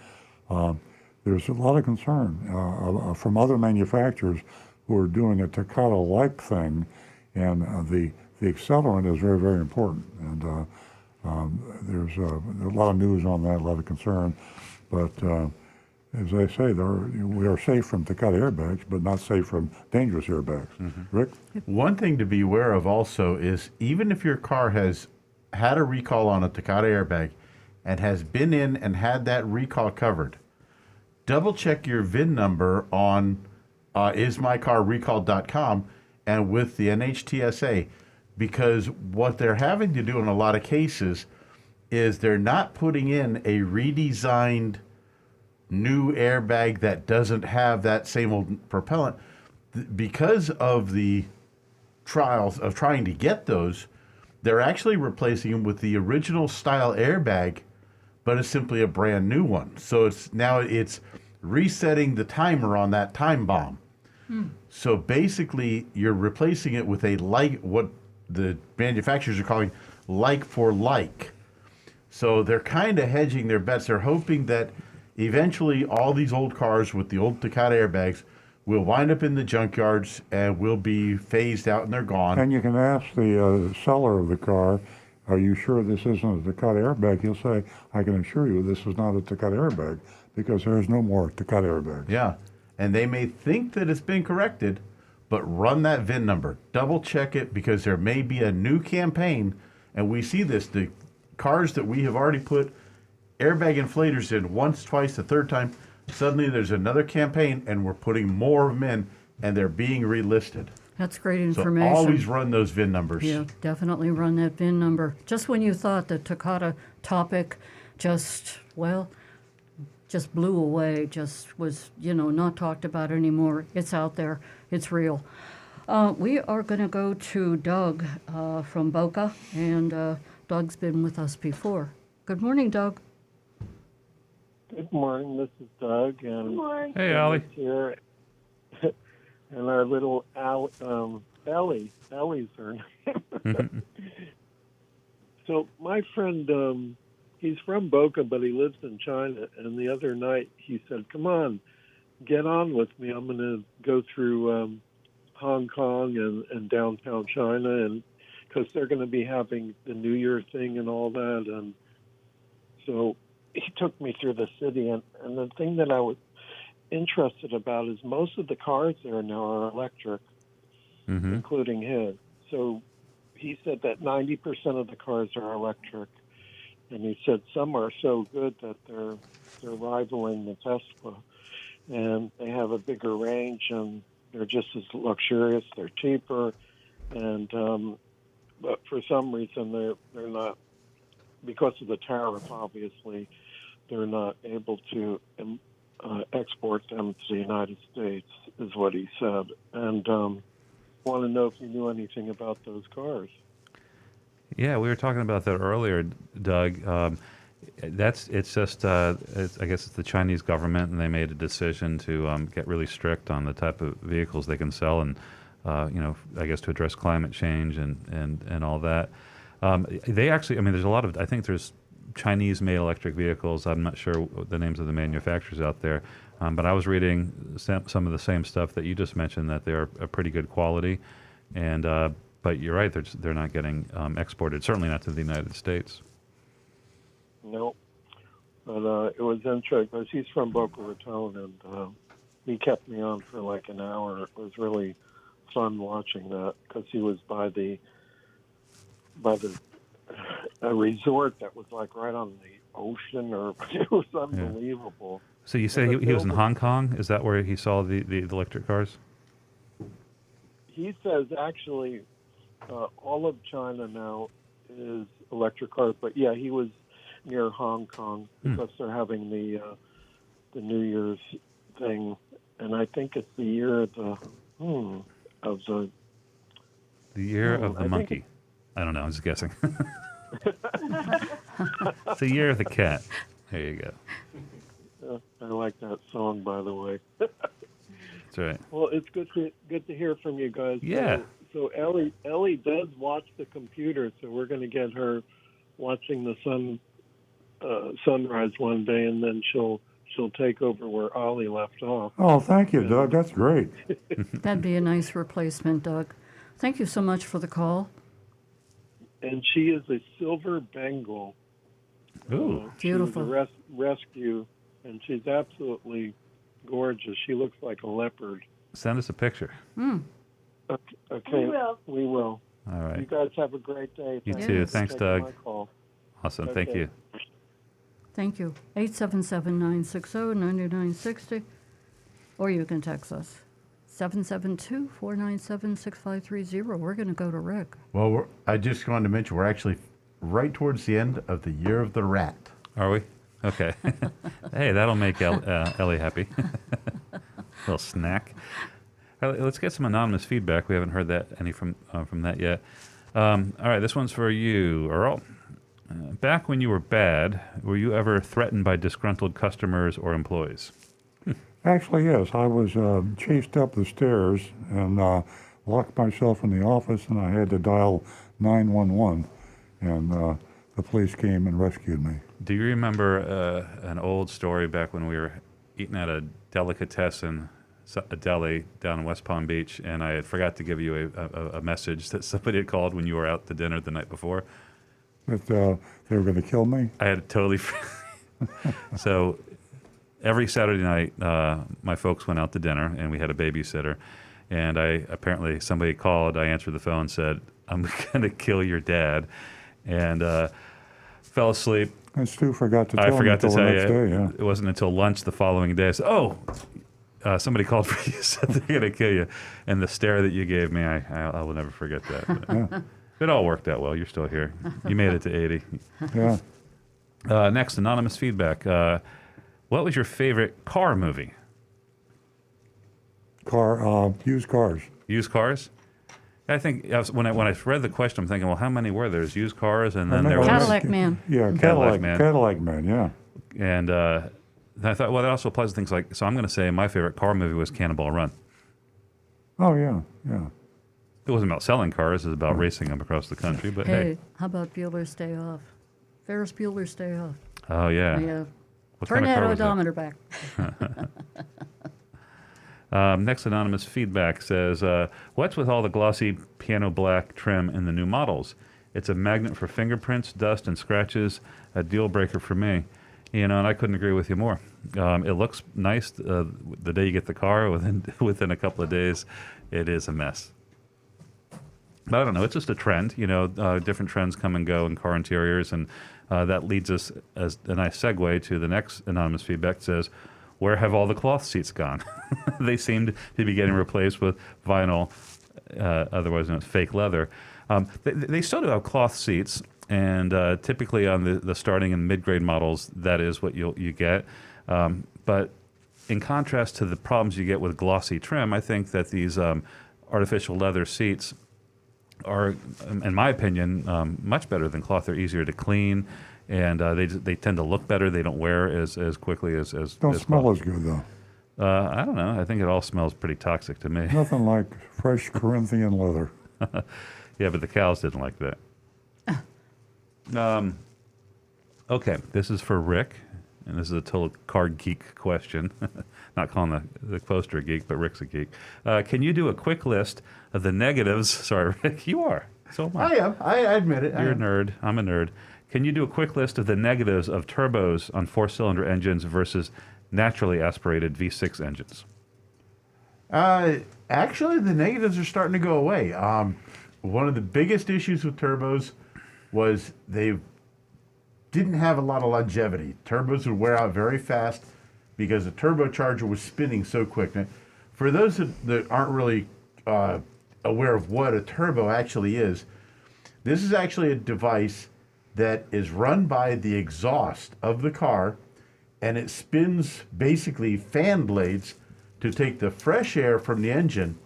A: there's a lot of concern from other manufacturers who are doing a Takata-like thing, and the accelerant is very, very important. And there's a lot of news on that, a lot of concern. But as I say, we are safe from Takata airbags, but not safe from dangerous airbags. Mm-hmm. Rick?
E: One thing to be aware of also is, even if your car has had a recall on a Takata airbag, and has been in and had that recall covered, double check your VIN number on ismycarrecall.com and with the NHTSA, because what they're having to do in a lot of cases is they're not putting in a redesigned new airbag that doesn't have that same old propellant. Because of the trials of trying to get those, they're actually replacing them with the original style airbag, but it's simply a brand new one. So it's resetting the timer on that time bomb. So basically, you're replacing it with what the manufacturers are calling like for like. So they're kind of hedging their bets. They're hoping that eventually all these old cars with the old Takata airbags will wind up in the junkyards and will be phased out and they're gone.
A: And you can ask the seller of the car, are you sure this isn't a Takata airbag? He'll say, I can assure you this is not a Takata airbag because there's no more Takata airbags.
E: Yeah, and they may think that it's been corrected, but run that VIN number. Double check it because there may be a new campaign, and we see this. The cars that we have already put airbag inflators in once, twice, the third time, suddenly there's another campaign and we're putting more of them in and they're being relisted.
B: That's great information.
E: So always run those VIN numbers.
B: Yeah, definitely run that VIN number. Just when you thought the Takata topic just blew away, just was, not talked about anymore. It's out there. It's real. We are going to go to Doug from Boca, and Doug's been with us before. Good morning, Doug.
M: Good morning. This is Doug, and
L: Good morning.
C: Hey, Allie.
M: here, and our little Ellie. Ellie's her name. So my friend, he's from Boca, but he lives in China. And the other night he said, "Come on, get on with me. I'm going to go through Hong Kong and downtown China, and because they're going to be having the New Year thing and all that." And so he took me through the city, and the thing that I was interested about is most of the cars there now are electric, including his. So he said that 90% of the cars are electric, and he said some are so good that they're rivaling the Tesla, and they have a bigger range, and they're just as luxurious. They're cheaper, and but for some reason they're not, because of the tariff, obviously, they're not able to export them to the United States, is what he said. And want to know if you knew anything about those cars.
C: Yeah, we were talking about that earlier, Doug. I guess it's the Chinese government, and they made a decision to get really strict on the type of vehicles they can sell, and I guess to address climate change and all that. They actually, there's a lot of, I think there's Chinese-made electric vehicles. I'm not sure the names of the manufacturers out there, but I was reading some of the same stuff that you just mentioned, that they're a pretty good quality, and but you're right, they're not getting exported, certainly not to the United States.
M: No, but it was interesting because he's from Boca Raton, and he kept me on for like an hour. It was really fun watching that because he was by a resort that was like right on the ocean, or it was unbelievable.
C: So you say he was in Hong Kong? Is that where he saw the electric cars?
M: He says actually all of China now is electric cars, but yeah, he was near Hong Kong because they're having the New Year's thing, and I think it's the year of the
C: year of the monkey. I don't know. I'm just guessing. It's the year of the cat. There you go.
M: I like that song, by the way.
C: That's right.
M: Well, it's good to hear from you guys.
C: Yeah.
M: So Ellie does watch the computer, so we're going to get her watching the sunrise one day, and then she'll take over where Ollie left off.
A: Oh, thank you, Doug. That's great.
B: That'd be a nice replacement, Doug. Thank you so much for the call.
M: And she is a silver Bengal.
C: Ooh,
B: beautiful.
M: She was a rescue, and she's absolutely gorgeous. She looks like a leopard.
C: Send us a picture.
M: Okay, we will.
C: All right.
M: You guys have a great day.
C: You too. Thanks,
M: for taking
C: Doug.
M: my call.
C: Awesome.
M: Okay.
C: Thank you.
B: Thank you. 877-960-9960. Or you can text us. 772-497-6530. We're going to go to Rick.
E: Well, I just wanted to mention we're actually right towards the end of the Year of the Rat.
C: Are we? Okay. Hey, that'll make Ellie happy. Little snack. All right, let's get some anonymous feedback. We haven't heard any from that yet. All right, this one's for you, Earl. Back when you were bad, were you ever threatened by disgruntled customers or employees?
A: Actually, yes. I was chased up the stairs and locked myself in the office, and I had to dial 911, and the police came and rescued me.
C: Do you remember an old story back when we were eating at a delicatessen, a deli down in West Palm Beach, and I had forgot to give you a message that somebody had called when you were out to dinner the night before?
A: That they were going to kill me?
C: I had totally... So every Saturday night, my folks went out to dinner, and we had a babysitter. And apparently somebody called, I answered the phone and said, I'm going to kill your dad. And fell asleep.
A: And Stu forgot to tell
C: I
A: me
C: forgot to
A: until the
C: tell
A: next
C: you.
A: day, yeah.
C: It wasn't until lunch the following day. I said, somebody called for you, said they're going to kill you. And the stare that you gave me, I will never forget that.
A: Yeah.
C: It all worked out well. You're still here. You made it to 80.
A: Yeah.
C: Next, anonymous feedback. What was your favorite car movie?
A: Used cars.
C: Used cars? I think when I read the question, I'm thinking, well, how many were there? There's used cars, and then there was
B: Cadillac Man.
A: Yeah, Cadillac Man, yeah.
C: And I thought, well, that also applies to things like. So I'm going to say my favorite car movie was Cannonball Run.
A: Oh yeah, yeah.
C: It wasn't about selling cars; it was about racing them across the country. But hey,
B: How about Bueller's Day Off? Ferris Bueller's Day Off.
C: Oh yeah.
B: Yeah.
C: What
B: Turn
C: kind of
B: that
C: car was that?
B: odometer back.
C: Next anonymous feedback says, what's with all the glossy piano black trim in the new models? It's a magnet for fingerprints, dust, and scratches, a deal breaker for me. You know, and I couldn't agree with you more. It looks nice the day you get the car. Within a couple of days, it is a mess. But I don't know. It's just a trend. You know, different trends come and go in car interiors, and that leads us as a nice segue to the next anonymous feedback. It says, where have all the cloth seats gone? They seem to be getting replaced with vinyl, otherwise known as fake leather. They still do have cloth seats, and typically on the starting and mid-grade models, that is what you get. But in contrast to the problems you get with glossy trim, I think that these artificial leather seats are, in my opinion, much better than cloth. They're easier to clean, and they tend to look better. They don't wear as quickly as
A: Don't
C: as
A: smell
C: cloth.
A: as good though.
C: I don't know. I think it all smells pretty toxic to me.
A: Nothing like fresh Corinthian leather.
C: Yeah, but the cows didn't like that. Okay, this is for Rick, and this is a total card geek question. Not calling the poster a geek, but Rick's a geek. Can you do a quick list of the negatives? Sorry, Rick, you are. So am I.
E: I am. I admit it.
C: You're a nerd. I'm a nerd. Can you do a quick list of the negatives of turbos on four-cylinder engines versus naturally aspirated V6 engines?
E: Actually, the negatives are starting to go away. One of the biggest issues with turbos was they didn't have a lot of longevity. Turbos would wear out very fast because the turbocharger was spinning so quick. Now, for those that aren't really aware of what a turbo actually is, this is actually a device that is run by the exhaust of the car, and it spins basically fan blades to take the fresh air from the engine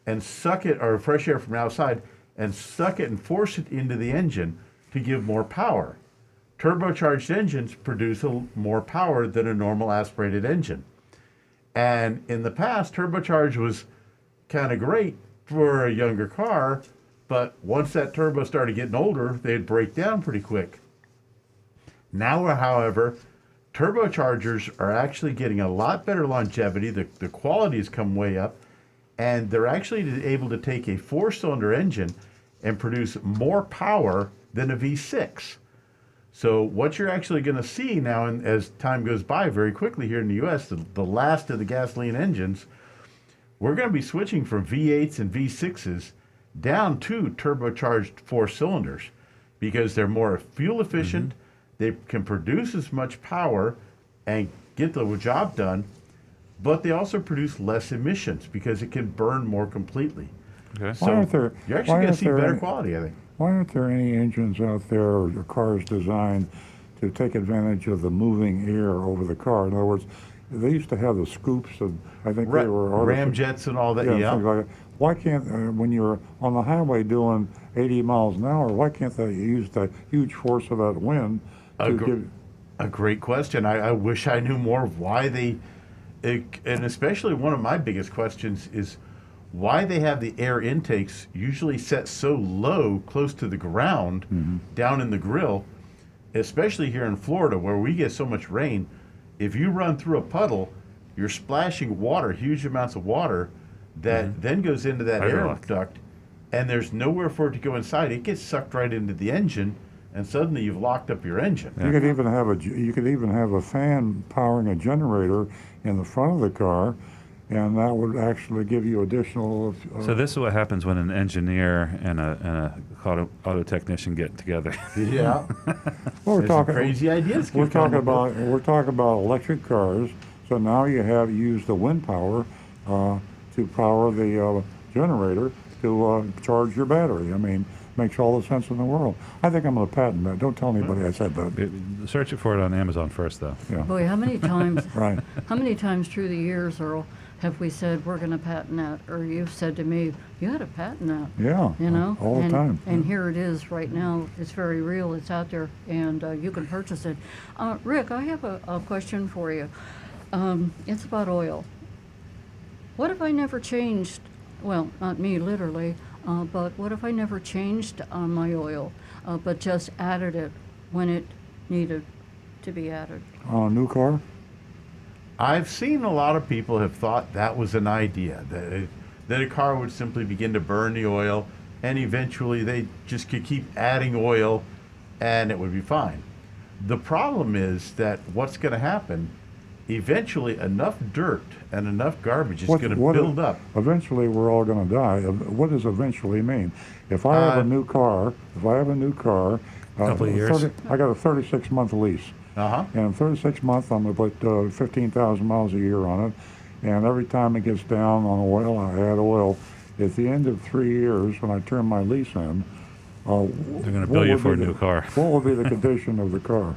E: and suck it, or fresh air from outside, and suck it and force it into the engine to give more power. Turbocharged engines produce more power than a normal aspirated engine. And in the past, turbocharged was kind of great for a younger car, but once that turbo started getting older, they'd break down pretty quick. Now, however, turbochargers are actually getting a lot better longevity. The quality has come way up, and they're actually able to take a four-cylinder engine and produce more power than a V6. So what you're actually going to see now, and as time goes by very quickly here in the U.S., the last of the gasoline engines, we're going to be switching from V8s and V6s down to turbocharged four cylinders because they're more fuel efficient, They can produce as much power and get the job done, but they also produce less emissions because it can burn more completely.
C: Okay.
E: So
A: Why aren't there-
E: you're
A: why
E: actually going to
A: aren't
E: see
A: there
E: better
A: any-
E: quality, I think.
A: Why aren't there any engines out there or cars designed to take advantage of the moving air over the car? In other words, they used to have the scoops, and I think they were
E: Ramjets and all that. Yeah.
A: things like that. Why can't, when you're on the highway doing 80 miles an hour, why can't they use the huge force of that wind to give?
E: A great question. I wish I knew more of why they, and especially one of my biggest questions is why they have the air intakes usually set so low, close to the ground, down in the grill, especially here in Florida where we get so much rain. If you run through a puddle, you're splashing water, huge amounts of water, that then goes into that air
C: Hydraulic.
E: duct, and there's nowhere for it to go inside. It gets sucked right into the engine, and suddenly you've locked up your engine.
A: You could even have a fan powering a generator in the front of the car, and that would actually give you additional.
C: So this is what happens when an engineer and a auto technician get together.
E: Yeah.
A: Well,
E: There's some crazy ideas.
A: We're
E: can come
A: talking
E: up with.
A: about electric cars. So now you have used the wind power to power the generator to charge your battery. I mean, makes all the sense in the world. I think I'm going to patent that. Don't tell anybody I said that.
C: Search it for it on Amazon first, though.
A: Yeah.
B: Boy, how many times?
A: Right.
B: How many times through the years, Earl, have we said we're going to patent that, or you've said to me, you had to patent that?
A: Yeah.
B: You know,
A: all the time.
B: And here it is right now. It's very real. It's out there, and you can purchase it. Rick, I have a question for you. It's about oil. What if I never changed? Well, not me literally, but what if I never changed on my oil, but just added it when it needed to be added?
A: On a new car?
E: I've seen a lot of people have thought that was an idea, that a car would simply begin to burn the oil, and eventually they just could keep adding oil, and it would be fine. The problem is that what's going to happen, eventually enough dirt and enough garbage is going to build up.
A: Eventually, we're all going to die. What does eventually mean? If I have a new car,
C: Couple of years.
A: I got a 36-month lease. And in 36 months, I'm going to put 15,000 miles a year on it. And every time it gets down on oil, I add oil. At the end of 3 years, when I turn my lease in,
C: they're going to bill you for a new car.
A: What will be the condition of the car?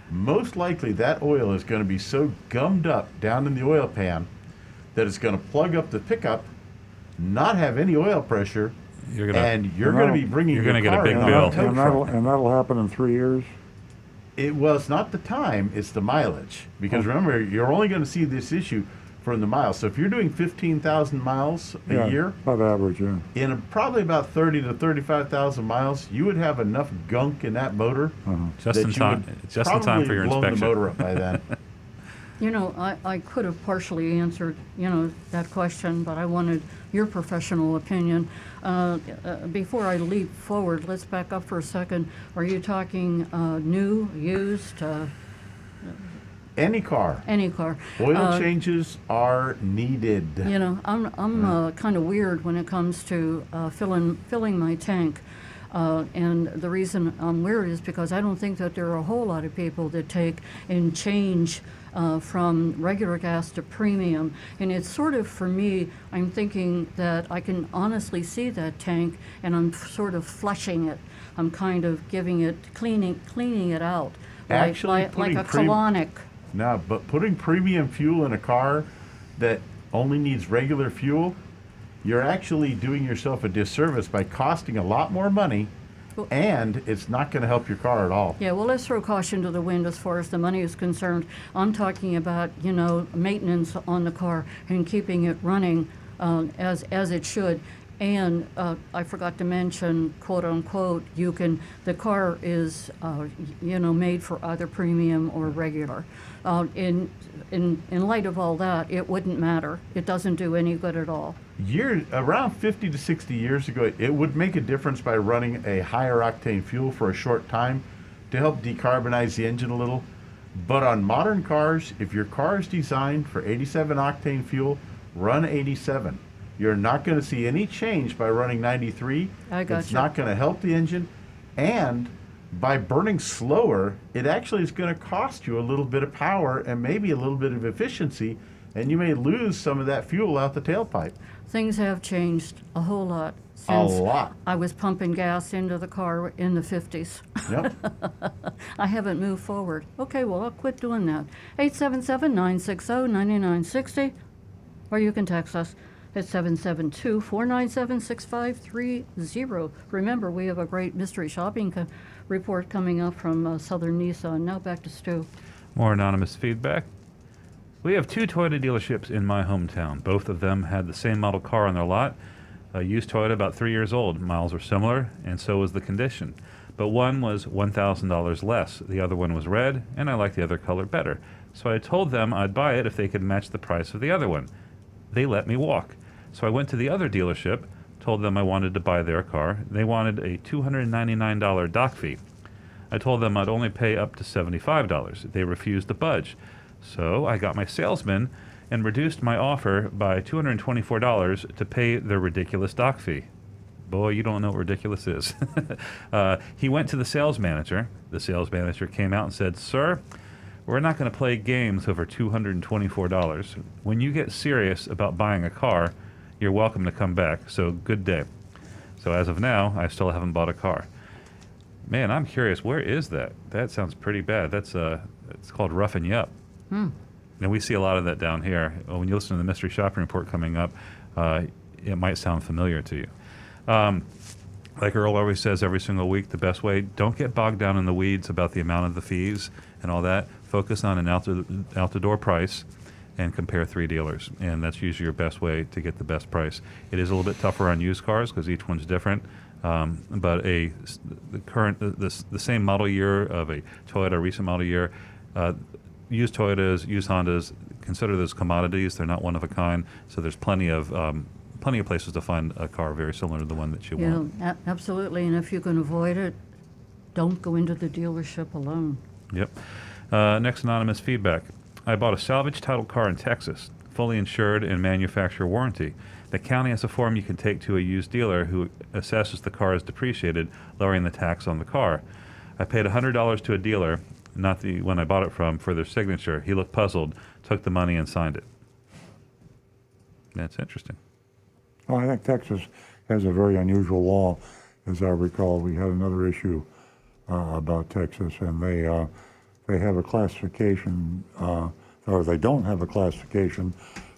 E: Most likely that oil is going to be so gummed up down in the oil pan that it's going to plug up the pickup, not have any oil pressure, and you're going to be bringing your
C: get a
E: car
C: big
E: in on
C: bill.
E: a tow truck.
A: And that'll happen in 3 years?
E: It's not the time, it's the mileage. Because remember, you're only going to see this issue from the miles. So if you're doing 15,000 miles a year,
A: about average, yeah.
E: in probably about 30 to 35,000 miles, you would have enough gunk in that motor
C: Just in time for your
E: blown
C: inspection.
E: the motor up by then.
B: You know, I could have partially answered, that question, but I wanted your professional opinion. Before I leap forward, let's back up for a second. Are you talking new, used?
E: Any car.
B: Any car.
E: Oil changes are needed.
B: You know, I'm kind of weird when it comes to filling my tank. And the reason I'm weird is because I don't think that there are a whole lot of people that take and change from regular gas to premium. And it's sort of, for me, I'm thinking that I can honestly see that tank and I'm sort of flushing it. I'm kind of cleaning it out.
E: Actually,
B: like a colonic.
E: No, but putting premium fuel in a car that only needs regular fuel, you're actually doing yourself a disservice by costing a lot more money, and it's not going to help your car at all.
B: Yeah, well, let's throw caution to the wind as far as the money is concerned. I'm talking about, maintenance on the car and keeping it running as it should. And I forgot to mention, quote unquote, the car is, made for either premium or regular. In light of all that, it wouldn't matter. It doesn't do any good at all.
E: Around 50 to 60 years ago, it would make a difference by running a higher octane fuel for a short time to help decarbonize the engine a little. But on modern cars, if your car is designed for 87 octane fuel, run 87. You're not going to see any change by running 93.
B: I got
E: It's
B: you.
E: not going to help the engine. And by burning slower, it actually is going to cost you a little bit of power and maybe a little bit of efficiency, and you may lose some of that fuel out the tailpipe.
B: Things have changed a whole lot
E: A
B: since
E: lot.
B: I was pumping gas into the car in the 50s.
E: Yep.
B: I haven't moved forward. Okay, well, I'll quit doing that. 877-960-9960, or you can text us at 772-497-6530. Remember, we have a great mystery shopping report coming up from Southern Nissan. Now back to Stu.
C: More anonymous feedback. We have 2 Toyota dealerships in my hometown. Both of them had the same model car on their lot. A used Toyota, about 3 years old. Miles were similar, and so was the condition. But one was $1,000 less. The other one was red, and I liked the other color better. So I told them I'd buy it if they could match the price of the other one. They let me walk. So I went to the other dealership, told them I wanted to buy their car. They wanted a $299 dock fee. I told them I'd only pay up to $75. They refused to budge. So I got my salesman and reduced my offer by $224 to pay their ridiculous dock fee. Boy, you don't know what ridiculous is. He went to the sales manager. The sales manager came out and said, "Sir, we're not going to play games over $224. When you get serious about buying a car, you're welcome to come back. So good day." So as of now, I still haven't bought a car. Man, I'm curious, where is that? That sounds pretty bad. That's it's called roughing you up. And we see a lot of that down here. When you listen to the mystery shopping report coming up, it might sound familiar to you. Like Earl always says every single week, the best way, don't get bogged down in the weeds about the amount of the fees and all that. Focus on an out-the-door price and compare 3 dealers. And that's usually your best way to get the best price. It is a little bit tougher on used cars because each one's different. But the same model year of a Toyota, recent model year, used Toyotas, used Hondas, consider those commodities. They're not one of a kind. So there's plenty of places to find a car very similar to the one that you want.
B: Absolutely. And if you can avoid it, don't go into the dealership alone.
C: Yep. Next anonymous feedback. I bought a salvage title car in Texas, fully insured and manufacturer warranty. The county has a form you can take to a used dealer who assesses the car as depreciated, lowering the tax on the car. I paid $100 to a dealer, not the one I bought it from, for their signature. He looked puzzled, took the money, and signed it. That's interesting.
A: Well, I think Texas has a very unusual law. As I recall, we had another issue about Texas, and they have a classification, or they don't have a classification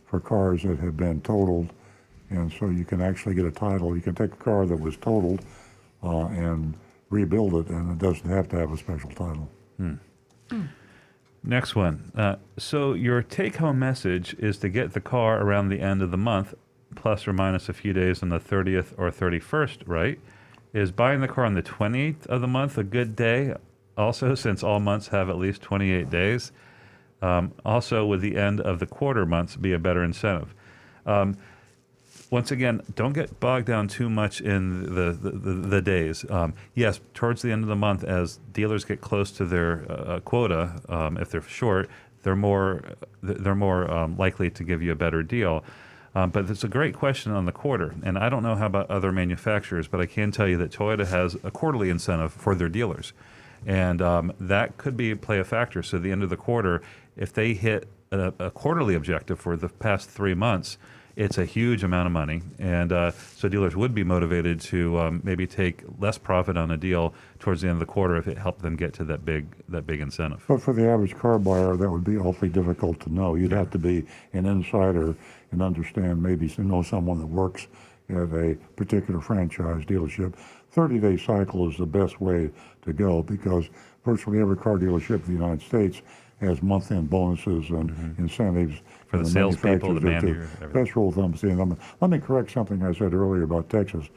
A: for cars that have been totaled, and so you can actually get a title. You can take a car that was totaled and rebuild it, and it doesn't have to have a special title.
C: Next one. So your take-home message is to get the car around the end of the month, plus or minus a few days on the 30th or 31st, right? Is buying the car on the 28th of the month a good day? Also, since all months have at least 28 days. Also, would the end of the quarter months be a better incentive? Once again, don't get bogged down too much in the days. Yes, towards the end of the month, as dealers get close to their quota, if they're short, they're more likely to give you a better deal. But it's a great question on the quarter, and I don't know how about other manufacturers, but I can tell you that Toyota has a quarterly incentive for their dealers, and that could play a factor. So at the end of the quarter, if they hit a quarterly objective for the past 3 months, it's a huge amount of money, and so dealers would be motivated to maybe take less profit on a deal towards the end of the quarter if it helped them get to that big incentive.
A: But for the average car buyer, that would be awfully difficult to know. You'd have to be an insider and understand, maybe know someone that works at a particular franchise dealership. 30-day cycle is the best way to go because virtually every car dealership in the United States has month-end bonuses and incentives
C: for the salespeople, the manager.
A: Best rule of thumb. Let me correct something I said earlier about Texas.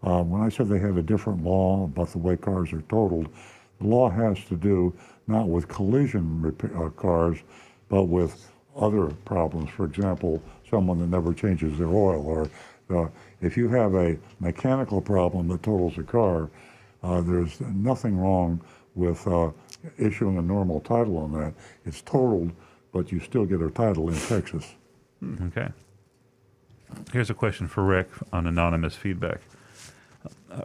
A: When I said they have a different law about the way cars are totaled, the law has to do not with collision cars, but with other problems. For example, someone that never changes their oil, or if you have a mechanical problem that totals a car, there's nothing wrong with issuing a normal title on that. It's totaled, but you still get a title in Texas.
C: Okay. Here's a question for Rick on anonymous feedback.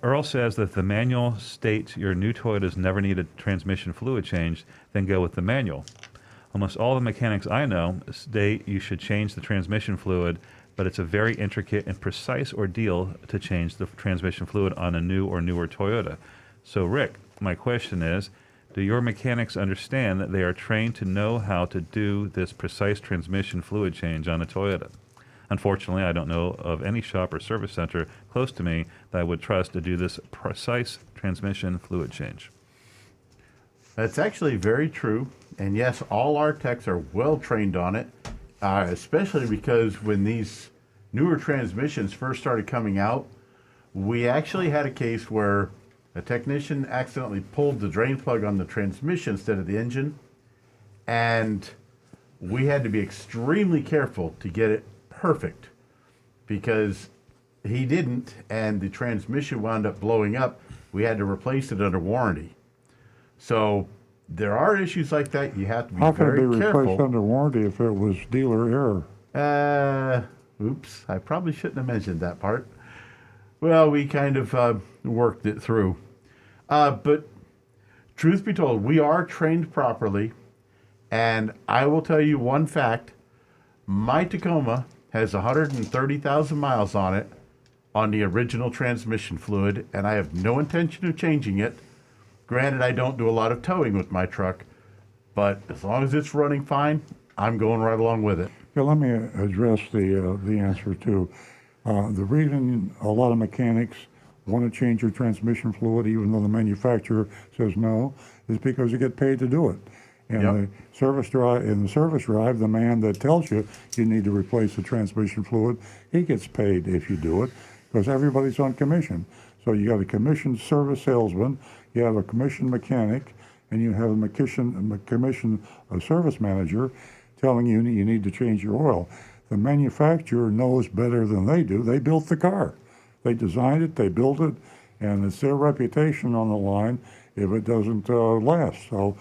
C: Earl says that the manual states your new Toyotas never need a transmission fluid change, then go with the manual. Almost all the mechanics I know state you should change the transmission fluid, but it's a very intricate and precise ordeal to change the transmission fluid on a new or newer Toyota. So, Rick, my question is, do your mechanics understand that they are trained to know how to do this precise transmission fluid change on a Toyota? Unfortunately, I don't know of any shop or service center close to me that I would trust to do this precise transmission fluid change.
E: That's actually very true. And yes, all our techs are well trained on it, especially because when these newer transmissions first started coming out, we actually had a case where a technician accidentally pulled the drain plug on the transmission instead of the engine. And we had to be extremely careful to get it perfect because he didn't, and the transmission wound up blowing up. We had to replace it under warranty. So there are issues like that. You have to be
A: How can it
E: very
A: be
E: careful.
A: replaced under warranty if it was dealer error?
E: Oops, I probably shouldn't have mentioned that part. Well, we kind of worked it through. But truth be told, we are trained properly. And I will tell you one fact. My Tacoma has 130,000 miles on it on the original transmission fluid, and I have no intention of changing it. Granted, I don't do a lot of towing with my truck, but as long as it's running fine, I'm going right along with it.
A: Yeah, let me address the answer too. The reason a lot of mechanics want to change your transmission fluid, even though the manufacturer says no, is because you get paid to do it. And the service drive, the man that tells you you need to replace the transmission fluid, he gets paid if you do it, because everybody's on commission. So you got a commissioned service salesman, you have a commissioned mechanic, and you have a commissioned service manager telling you you need to change your oil. The manufacturer knows better than they do. They built the car. They designed it, they built it, and it's their reputation on the line if it doesn't last. So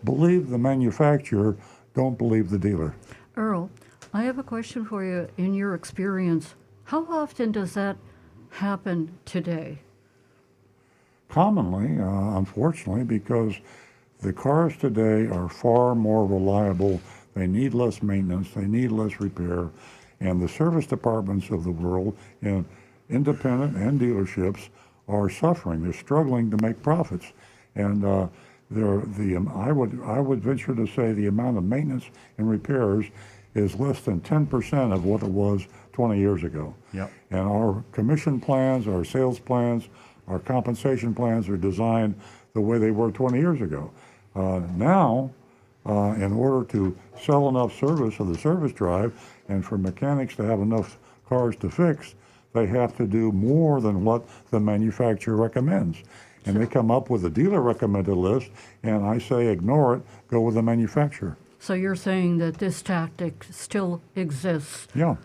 A: believe the manufacturer, don't believe the dealer.
B: Earl, I have a question for you. In your experience, how often does that happen today?
A: Commonly, unfortunately, because the cars today are far more reliable. They need less maintenance, they need less repair, and the service departments of the world, independent and dealerships, are suffering. They're struggling to make profits, and I would venture to say the amount of maintenance and repairs is less than 10% of what it was 20 years ago.
E: Yep.
A: And our commission plans, our sales plans, our compensation plans are designed the way they were 20 years ago. Now, in order to sell enough service of the service drive and for mechanics to have enough cars to fix, they have to do more than what the manufacturer recommends. And they come up with a dealer recommended list, and I say ignore it, go with the manufacturer.
B: So you're saying that this tactic still exists?
A: Yeah,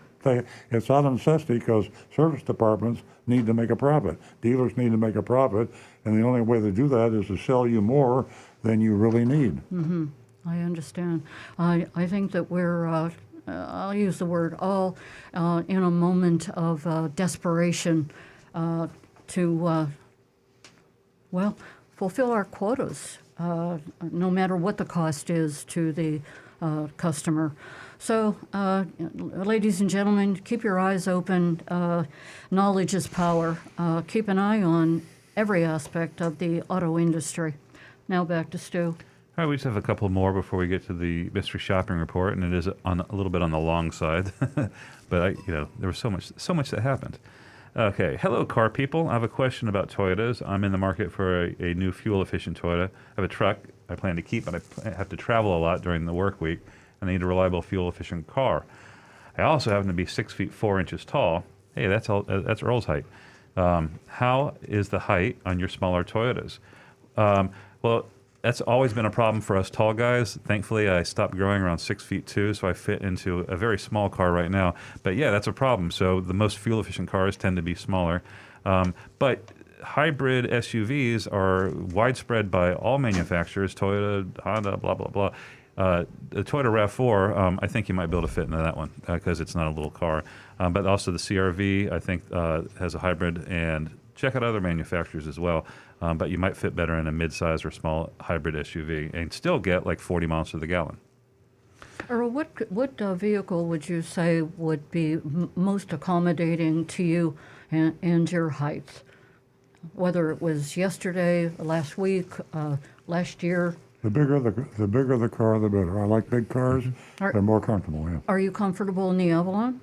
A: it's out of necessity because service departments need to make a profit. Dealers need to make a profit, and the only way to do that is to sell you more than you really need.
B: Mm-hmm. I understand. I think that we're, I'll use the word all, in a moment of desperation to fulfill our quotas, no matter what the cost is to the customer. So, ladies and gentlemen, keep your eyes open. Knowledge is power. Keep an eye on every aspect of the auto industry. Now back to Stu.
C: All right, we just have a couple more before we get to the mystery shopping report, and it is on a little bit on the long side, but there was so much that happened. Okay, hello, car people. I have a question about Toyotas. I'm in the market for a new fuel-efficient Toyota. I have a truck I plan to keep, but I have to travel a lot during the work week, and I need a reliable, fuel-efficient car. I also happen to be 6 feet 4 inches tall. Hey, that's Earl's height. How is the height on your smaller Toyotas? Well, that's always been a problem for us tall guys. Thankfully, I stopped growing around 6 feet 2, so I fit into a very small car right now. But yeah, that's a problem. So the most fuel-efficient cars tend to be smaller. But hybrid SUVs are widespread by all manufacturers, Toyota, Honda, blah, blah, blah. The Toyota RAV4, I think you might be able to fit into that one because it's not a little car. But also the CR-V, I think, has a hybrid, and check out other manufacturers as well. But you might fit better in a mid-size or small hybrid SUV and still get like 40 miles to the gallon.
B: Earl, what vehicle would you say would be most accommodating to you and your height? Whether it was yesterday, last week, last year.
A: The bigger the car, the better. I like big cars. They're more comfortable. Yeah.
B: Are you comfortable in the Avalon?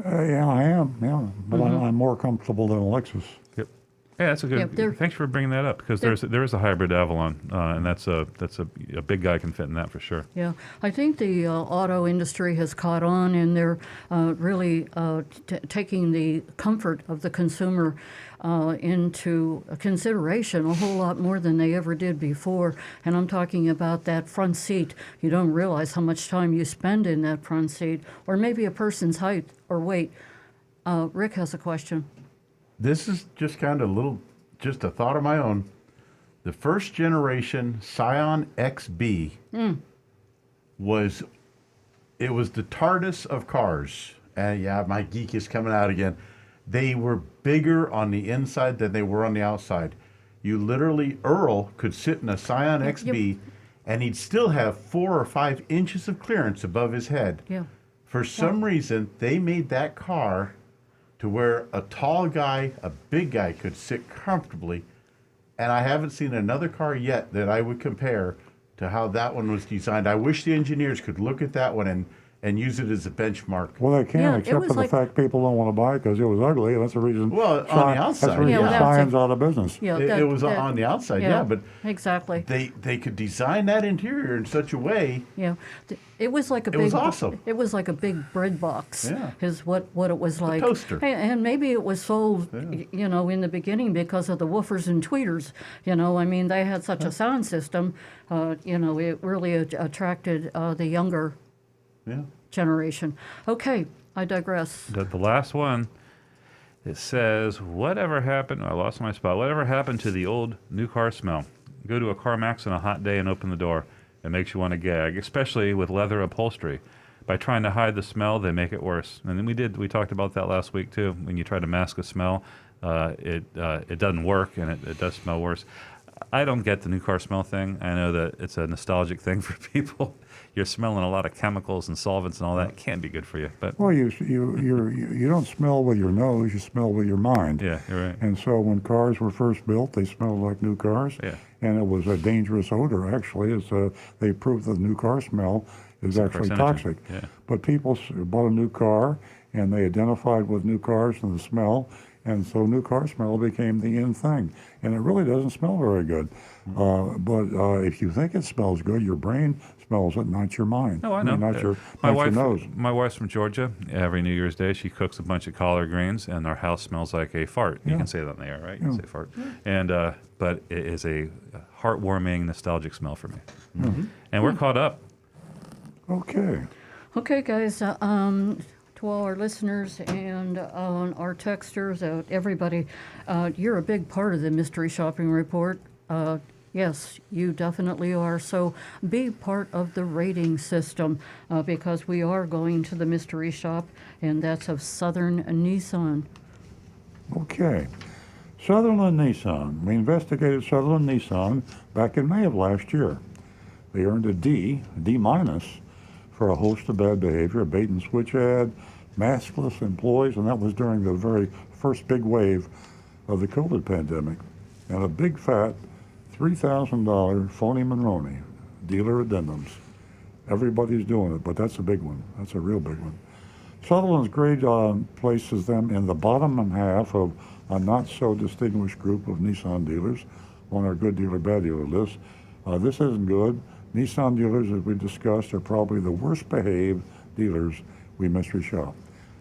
A: Yeah, I am. Yeah, but I'm more comfortable than a Lexus.
C: Yep. Yeah, that's a good. Thanks for bringing that up because there is a hybrid Avalon, and that's a big guy can fit in that for sure.
B: Yeah, I think the auto industry has caught on, and they're really taking the comfort of the consumer into consideration a whole lot more than they ever did before. And I'm talking about that front seat. You don't realize how much time you spend in that front seat, or maybe a person's height or weight. Rick has a question.
E: This is just kind of just a thought of my own. The first generation Scion XB was the TARDIS of cars. And yeah, my geek is coming out again. They were bigger on the inside than they were on the outside. You literally, Earl could sit in a Scion XB and he'd still have 4 or 5 inches of clearance above his head.
B: Yeah.
E: For some reason, they made that car to where a tall guy, a big guy could sit comfortably. And I haven't seen another car yet that I would compare to how that one was designed. I wish the engineers could look at that one and use it as a benchmark.
A: Well, they can, except for the fact people don't want to buy it because it was ugly. That's the reason.
E: Well, on the outside,
A: that's the reason Scion's out of business.
B: Yeah,
E: it was on the outside, but
B: exactly.
E: They could design that interior in such a way.
B: Yeah, it was like a big.
E: It was awesome.
B: It was like a big bread box.
E: Yeah.
B: Is what it was like.
E: A toaster.
B: And maybe it was sold, in the beginning because of the woofers and tweeters. I mean, they had such a sound system. It really attracted the younger.
E: Yeah.
B: Generation. Okay, I digress.
C: The last one, it says, whatever happened, I lost my spot, whatever happened to the old new car smell? Go to a CarMax on a hot day and open the door. It makes you want to gag, especially with leather upholstery. By trying to hide the smell, they make it worse. And we talked about that last week too. When you try to mask a smell, it doesn't work and it does smell worse. I don't get the new car smell thing. I know that it's a nostalgic thing for people. You're smelling a lot of chemicals and solvents and all that. It can't be good for you. But
A: well, you don't smell with your nose. You smell with your mind.
C: Yeah, you're right.
A: And so when cars were first built, they smelled like new cars.
C: Yeah.
A: And it was a dangerous odor. Actually, they proved the new car smell is actually toxic.
C: Yeah.
A: But people bought a new car and they identified with new cars and the smell. And so new car smell became the in thing. And it really doesn't smell very good. But if you think it smells good, your brain smells it, not your mind.
C: Oh, I know.
A: Not your nose.
C: My wife's from Georgia. Every New Year's Day, she cooks a bunch of collard greens, and our house smells like a fart. You can say that on the air, right? You can say fart. And but it is a heartwarming, nostalgic smell for me. Mm-hmm. And we're caught up.
A: Okay.
B: Okay, guys. To all our listeners and our texters, everybody, you're a big part of the Mystery Shopping Report. Yes, you definitely are. So be part of the rating system because we are going to the mystery shop, and that's of Southern Nissan.
A: Okay. Sutherland Nissan. We investigated Sutherland Nissan back in May of last year. They earned a D minus, for a host of bad behavior, a bait and switch ad, maskless employees, and that was during the very first big wave of the COVID pandemic, and a big fat $3,000 phony Monroney, dealer addendums. Everybody's doing it, but that's a big one. That's a real big one. Sutherland's grade places them in the bottom half of a not-so-distinguished group of Nissan dealers on our good dealer, bad dealer list. This isn't good. Nissan dealers, as we discussed, are probably the worst behaved dealers we mystery shop.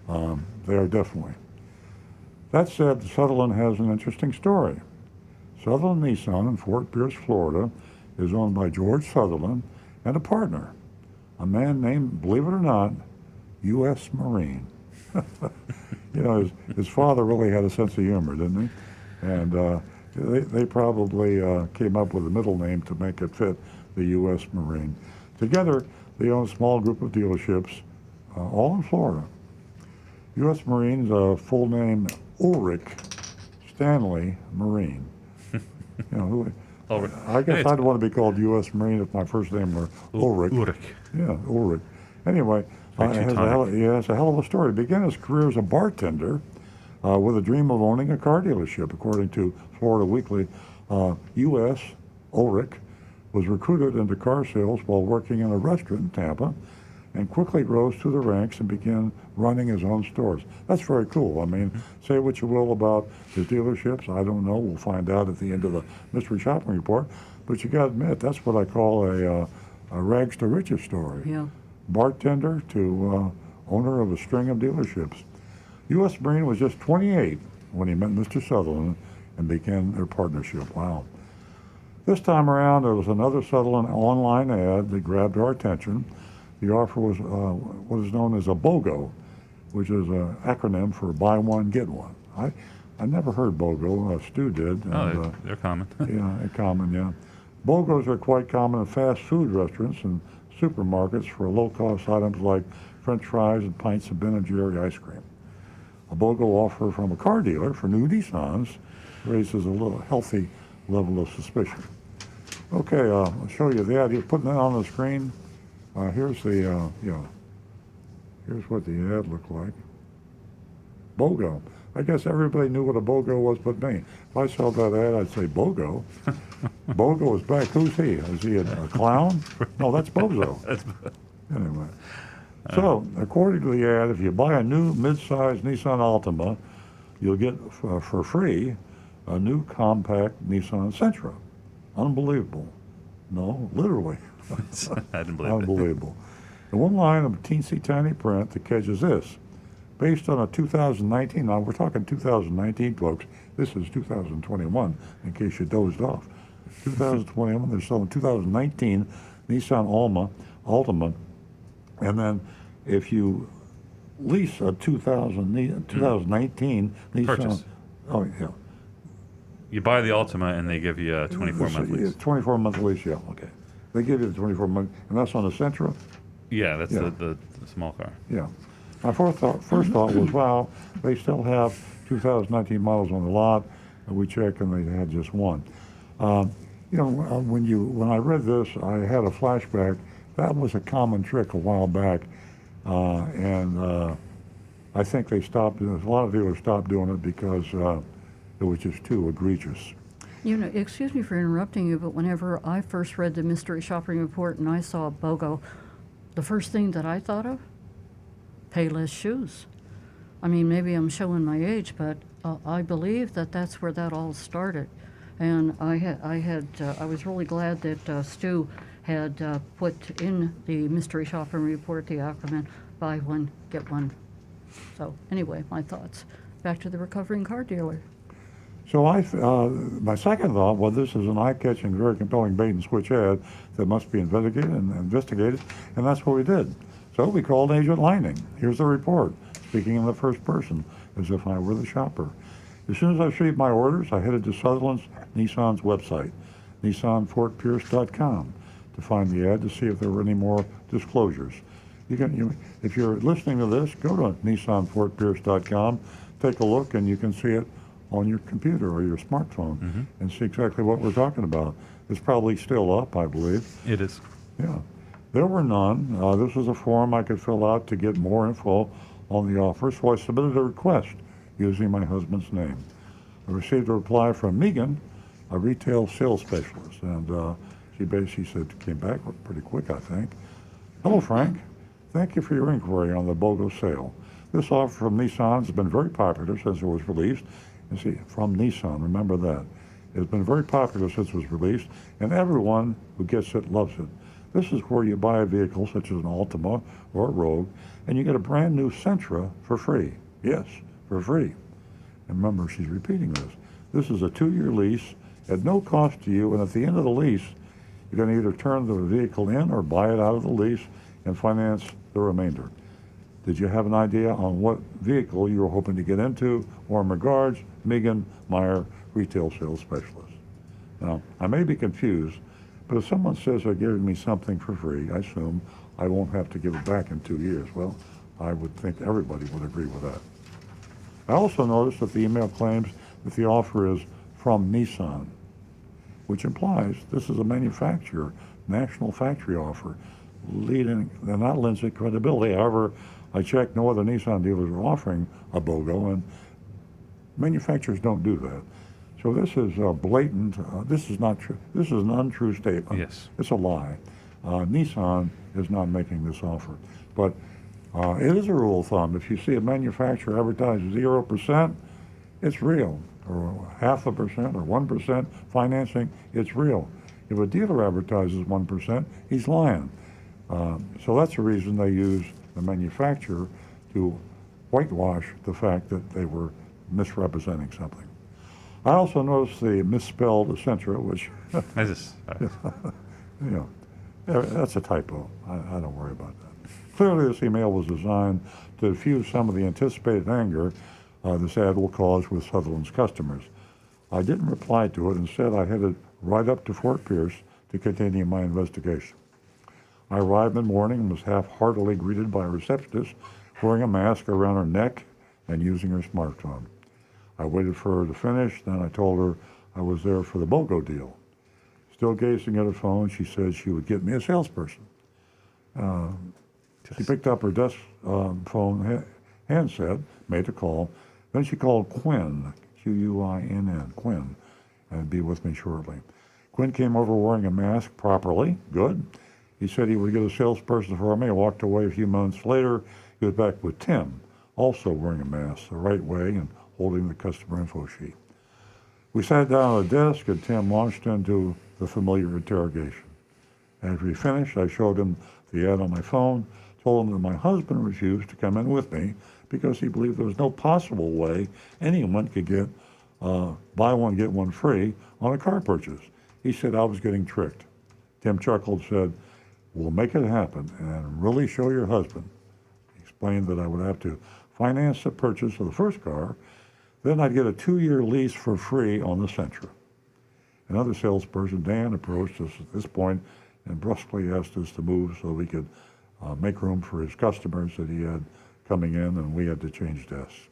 A: They are definitely. That said, Sutherland has an interesting story. Sutherland Nissan in Fort Pierce, Florida, is owned by George Sutherland and a partner, a man named, believe it or not, U.S. Marine. His father really had a sense of humor, didn't he? And they probably came up with a middle name to make it fit the U.S. Marine. Together, they own a small group of dealerships, all in Florida. U.S. Marine's full name, Ulrich Stanley Marine. You know, who,
C: Ulrich.
A: I guess
C: Hey,
A: I'd want to be called U.S. Marine if my first name were Ulrich.
C: Ulrich.
A: Yeah, Ulrich. Anyway,
C: Very Teutonic.
A: he has a hell of a story. He began his career as a bartender with a dream of owning a car dealership. According to Florida Weekly, U.S. Ulrich was recruited into car sales while working in a restaurant in Tampa, and quickly rose through the ranks and began running his own stores. That's very cool. I mean, say what you will about his dealerships. I don't know. We'll find out at the end of the mystery shopping report. But you got to admit, that's what I call a rags to riches story.
B: Yeah.
A: Bartender to owner of a string of dealerships. U.S. Marine was just 28 when he met Mr. Sutherland and began their partnership. Wow. This time around, there was another Sutherland online ad that grabbed our attention. The offer was what is known as a BOGO, which is an acronym for buy one, get one. I never heard BOGO. Stu did.
C: Oh, they're common.
A: Yeah, common, yeah. BOGOs are quite common in fast food restaurants and supermarkets for low-cost items like French fries and pints of Ben & Jerry ice cream. A BOGO offer from a car dealer for new Nissans raises a little healthy level of suspicion. Okay, I'll show you the ad. You're putting that on the screen. Here's the, here's what the ad looked like. BOGO. I guess everybody knew what a BOGO was but me. If I saw that ad, I'd say, BOGO? BOGO is back. Who's he? Is he a clown? No, that's Bozo. Anyway. So, according to the ad, if you buy a new mid-size Nissan Altima, you'll get for free a new compact Nissan Sentra. Unbelievable. No, literally.
C: I didn't believe
A: Unbelievable. The one line of teensy tiny print that catches this. Based on a 2019, now we're talking 2019, folks. This is 2021, in case you dozed off. 2021, they're selling 2019 Nissan Altima, and then if you lease a 2019 Nissan,
C: Purchase.
A: Oh yeah,
C: You buy the Altima and they give you a 24-month lease.
A: 24-month lease, yeah, okay. They give you the 24-month, and that's on the Sentra?
C: Yeah, that's
A: Yeah.
C: The small car.
A: Yeah. My first thought was, wow, they still have 2019 models on the lot, and we checked and they had just one. When I read this, I had a flashback. That was a common trick a while back, and I think they stopped. A lot of dealers stopped doing it because it was just too egregious.
B: You know, excuse me for interrupting you, but whenever I first read the mystery shopping report and I saw BOGO, the first thing that I thought of, Payless shoes. I mean, maybe I'm showing my age, but I believe that that's where that all started. And I was really glad that Stu had put in the mystery shopping report the acronym buy one, get one. So anyway, my thoughts. Back to the recovering car dealer.
A: So my second thought, well, this is an eye-catching, very compelling bait and switch ad that must be investigated, and that's what we did. So we called Agent Lightning. Here's the report, speaking in the first person, as if I were the shopper. As soon as I received my orders, I headed to Sutherland's Nissan's website, NissanFortPierce.com, to find the ad to see if there were any more disclosures. If you're listening to this, go to NissanFortPierce.com, take a look, and you can see it on your computer or your smartphone and see exactly what we're talking about. It's probably still up, I believe.
C: It is.
A: Yeah. There were none. This was a form I could fill out to get more info on the offer, so I submitted a request using my husband's name. I received a reply from Megan, a retail sales specialist, and she basically said, came back pretty quick, I think. Hello, Frank. Thank you for your inquiry on the BOGO sale. This offer from Nissan has been very popular since it was released. And see, from Nissan, remember that. It's been very popular since it was released, and everyone who gets it loves it. This is where you buy a vehicle such as an Altima or a Rogue, and you get a brand new Sentra for free. Yes, for free. And remember, she's repeating this. This is a 2-year lease at no cost to you, and at the end of the lease, you're going to either turn the vehicle in or buy it out of the lease and finance the remainder. Did you have an idea on what vehicle you were hoping to get into? Warm regards, Megan Meyer, Retail Sales Specialist. Now, I may be confused, but if someone says they're giving me something for free, I assume I won't have to give it back in 2 years. Well, I would think everybody would agree with that. I also noticed that the email claims that the offer is from Nissan, which implies this is a manufacturer, national factory offer, they're not lends credibility. However, I checked, no other Nissan dealers are offering a BOGO, and manufacturers don't do that. So this is blatant. This is not true. This is an untrue statement.
C: Yes.
A: It's a lie. Nissan is not making this offer. But it is a rule of thumb. If you see a manufacturer advertise 0%, it's real. Or 0.5% or 1% financing, it's real. If a dealer advertises 1%, he's lying. So that's the reason they use the manufacturer to whitewash the fact that they were misrepresenting something. I also noticed the misspelled Sentra, which, that's a typo. I don't worry about that. Clearly, this email was designed to diffuse some of the anticipated anger this ad will cause with Sutherland's customers. I didn't reply to it. Instead, I headed right up to Fort Pierce to continue my investigation. I arrived in the morning and was half-heartedly greeted by a receptionist wearing a mask around her neck and using her smartphone. I waited for her to finish, then I told her I was there for the BOGO deal. Still gazing at her phone, she said she would get me a salesperson. She picked up her desk phone handset, made a call, then she called Quinn, Quinn, Quinn, and be with me shortly. Quinn came over wearing a mask properly, good. He said he would get a salesperson for me. I walked away a few months later. He was back with Tim, also wearing a mask the right way and holding the customer info sheet. We sat down at a desk and Tim launched into the familiar interrogation. After he finished, I showed him the ad on my phone, told him that my husband refused to come in with me because he believed there was no possible way anyone could get buy one, get one free on a car purchase. He said I was getting tricked. Tim chuckled, said, "We'll make it happen and really show your husband." He explained that I would have to finance the purchase of the first car, then I'd get a 2-year lease for free on the Sentra. Another salesperson, Dan, approached us at this point and brusquely asked us to move so we could make room for his customers that he had coming in, and we had to change desks.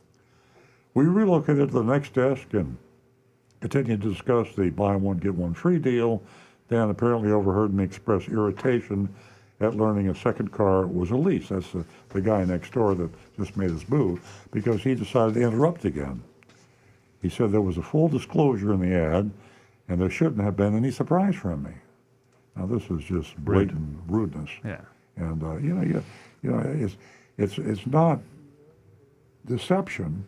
A: We relocated to the next desk and continued to discuss the buy one, get one free deal. Dan apparently overheard me express irritation at learning a second car was a lease. That's the guy next door that just made us move, because he decided to interrupt again. He said there was a full disclosure in the ad, and there shouldn't have been any surprise from me. Now this is just blatant rudeness.
C: Yeah.
A: And it's not deception.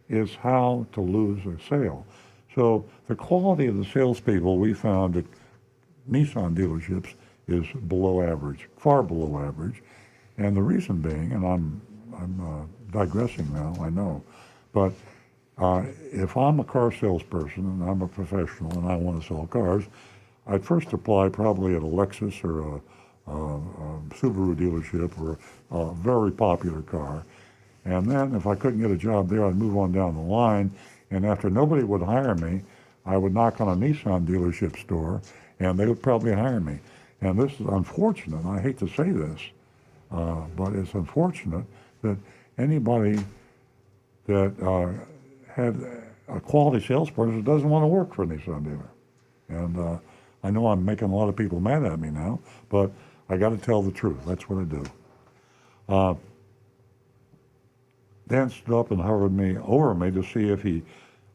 A: Is how to lose a sale. So the quality of the salespeople we found at Nissan dealerships is below average, far below average, and the reason being, and I'm digressing now, I know, but if I'm a car salesperson and I'm a professional and I want to sell cars, I'd first apply probably at a Lexus or a Subaru dealership or a very popular car. And then if I couldn't get a job there, I'd move on down the line. And after nobody would hire me, I would knock on a Nissan dealership store, and they would probably hire me. And this is unfortunate. I hate to say this, but it's unfortunate that anybody that had a quality salesperson doesn't want to work for a Nissan dealer. And I know I'm making a lot of people mad at me now, but I got to tell the truth. That's what I do. Dan stood up and hovered over me to see if he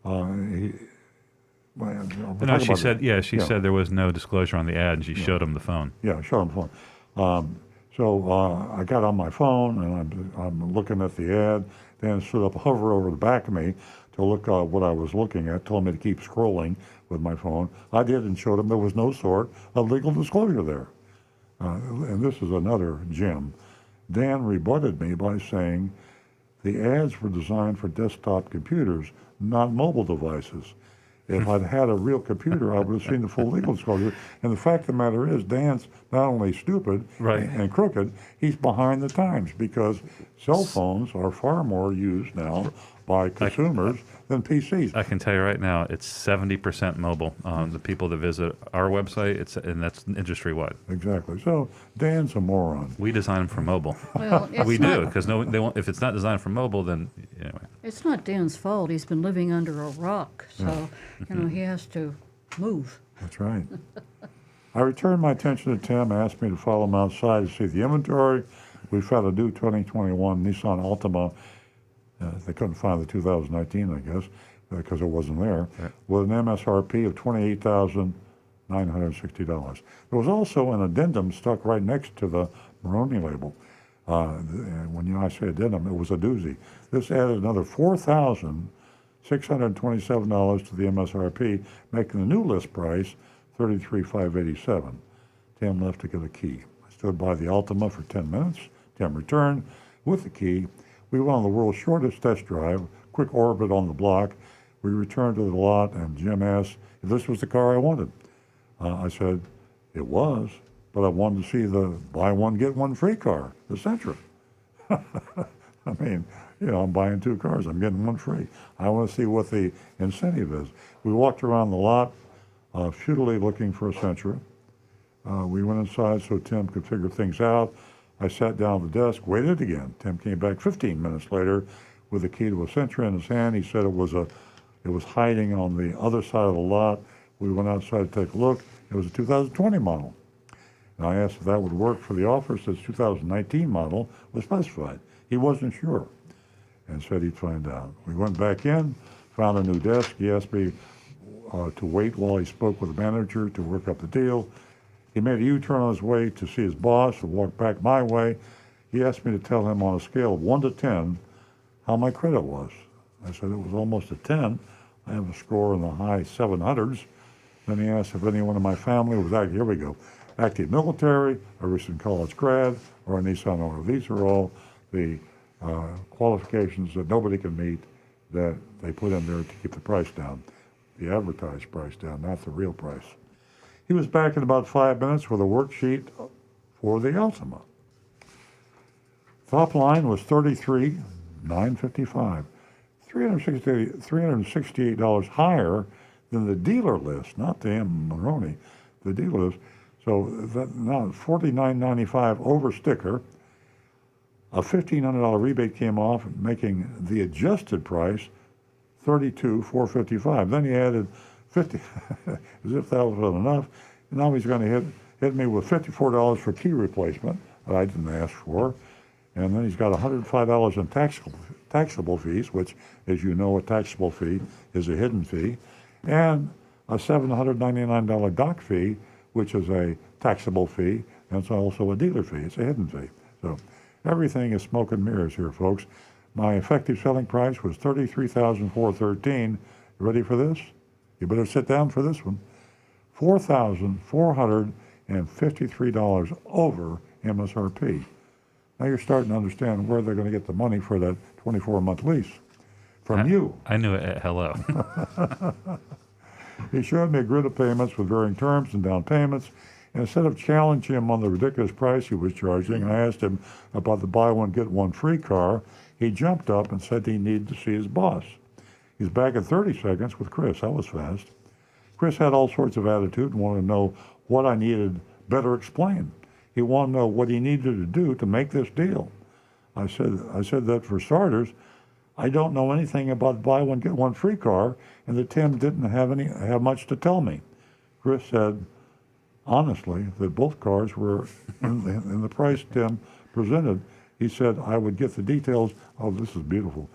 C: no, she said, said there was no disclosure on the ad, and she showed him the phone.
A: Yeah, showed him the phone. So I got on my phone, and I'm looking at the ad. Dan stood up, hovered over the back of me to look what I was looking at, told me to keep scrolling with my phone. I did, and showed him there was no sort of legal disclosure there. And this is another gem. Dan rebutted me by saying the ads were designed for desktop computers, not mobile devices. If I'd had a real computer, I would have seen the full legal disclosure. And the fact of the matter is, Dan's not only stupid and crooked, he's behind the times, because cell phones are far more used now by consumers than PCs.
C: I can tell you right now, it's 70% mobile. The people that visit our website, and that's industry-wide.
A: Exactly. So Dan's a moron.
C: We design them for mobile.
B: Well, it's
C: We
B: not,
C: do, because they won't, if it's not designed for mobile, then anyway.
B: It's not Dan's fault. He's been living under a rock, so he has to move.
A: That's right. I returned my attention to Tim, asked me to follow him outside to see the inventory. We found a new 2021 Nissan Altima. They couldn't find the 2019, I guess, because it wasn't there, with an MSRP of $28,960. There was also an addendum stuck right next to the Moroni label. When I say addendum, it was a doozy. This added another $4,627 to the MSRP, making the new list price $33,587. Tim left to get a key. I stood by the Altima for 10 minutes. Tim returned with the key. We went on the world's shortest test drive, quick orbit on the block. We returned to the lot, and Jim asked if this was the car I wanted. I said, it was, but I wanted to see the buy one, get one free car, the Sentra. I mean, I'm buying two cars. I'm getting one free. I want to see what the incentive is. We walked around the lot, futilely looking for a Sentra. We went inside so Tim could figure things out. I sat down at the desk, waited again. Tim came back 15 minutes later with the key to a Sentra in his hand. He said it was hiding on the other side of the lot. We went outside to take a look. It was a 2020 model. And I asked if that would work for the offer since 2019 model was specified. He wasn't sure and said he'd find out. We went back in, found a new desk. He asked me to wait while he spoke with the manager to work up the deal. He made a U-turn on his way to see his boss and walked back my way. He asked me to tell him on a scale of 1 to 10 how my credit was. I said it was almost a 10. I have a score in the high 700s. Then he asked if anyone in my family was active military, a recent college grad, or a Nissan owner. These are all the qualifications that nobody can meet that they put in there to keep the price down, the advertised price down, not the real price. He was back in about 5 minutes with a worksheet for the Altima. Top line was $33,955, $368 higher than the dealer list, not the M. Moroni, the dealer list. So that now $49.95 over sticker. A $1,500 rebate came off, making the adjusted price $32,455. Then he added 50, as if that wasn't enough. And now he's going to hit me with $54 for key replacement that I didn't ask for. And then he's got $105 in taxable fees, which, as you know, a taxable fee is a hidden fee, and a $799 dock fee, which is a taxable fee, and it's also a dealer fee. It's a hidden fee. So everything is smoke and mirrors here, folks. My effective selling price was $33,413. You ready for this? You better sit down for this one. $4,453 over MSRP. Now you're starting to understand where they're going to get the money for that 24-month lease. From you.
C: I knew it. Hello.
A: He showed me a grid of payments with varying terms and down payments. And instead of challenging him on the ridiculous price he was charging, I asked him about the buy one, get one free car. He jumped up and said he needed to see his boss. He's back in 30 seconds with Chris. That was fast. Chris had all sorts of attitude and wanted to know what I needed better explained. He wanted to know what he needed to do to make this deal. I said that for starters, I don't know anything about buy one, get one free car, and that Tim didn't have much to tell me. Chris said, honestly, that both cars were in the price Tim presented. He said I would get the details. Oh, this is beautiful.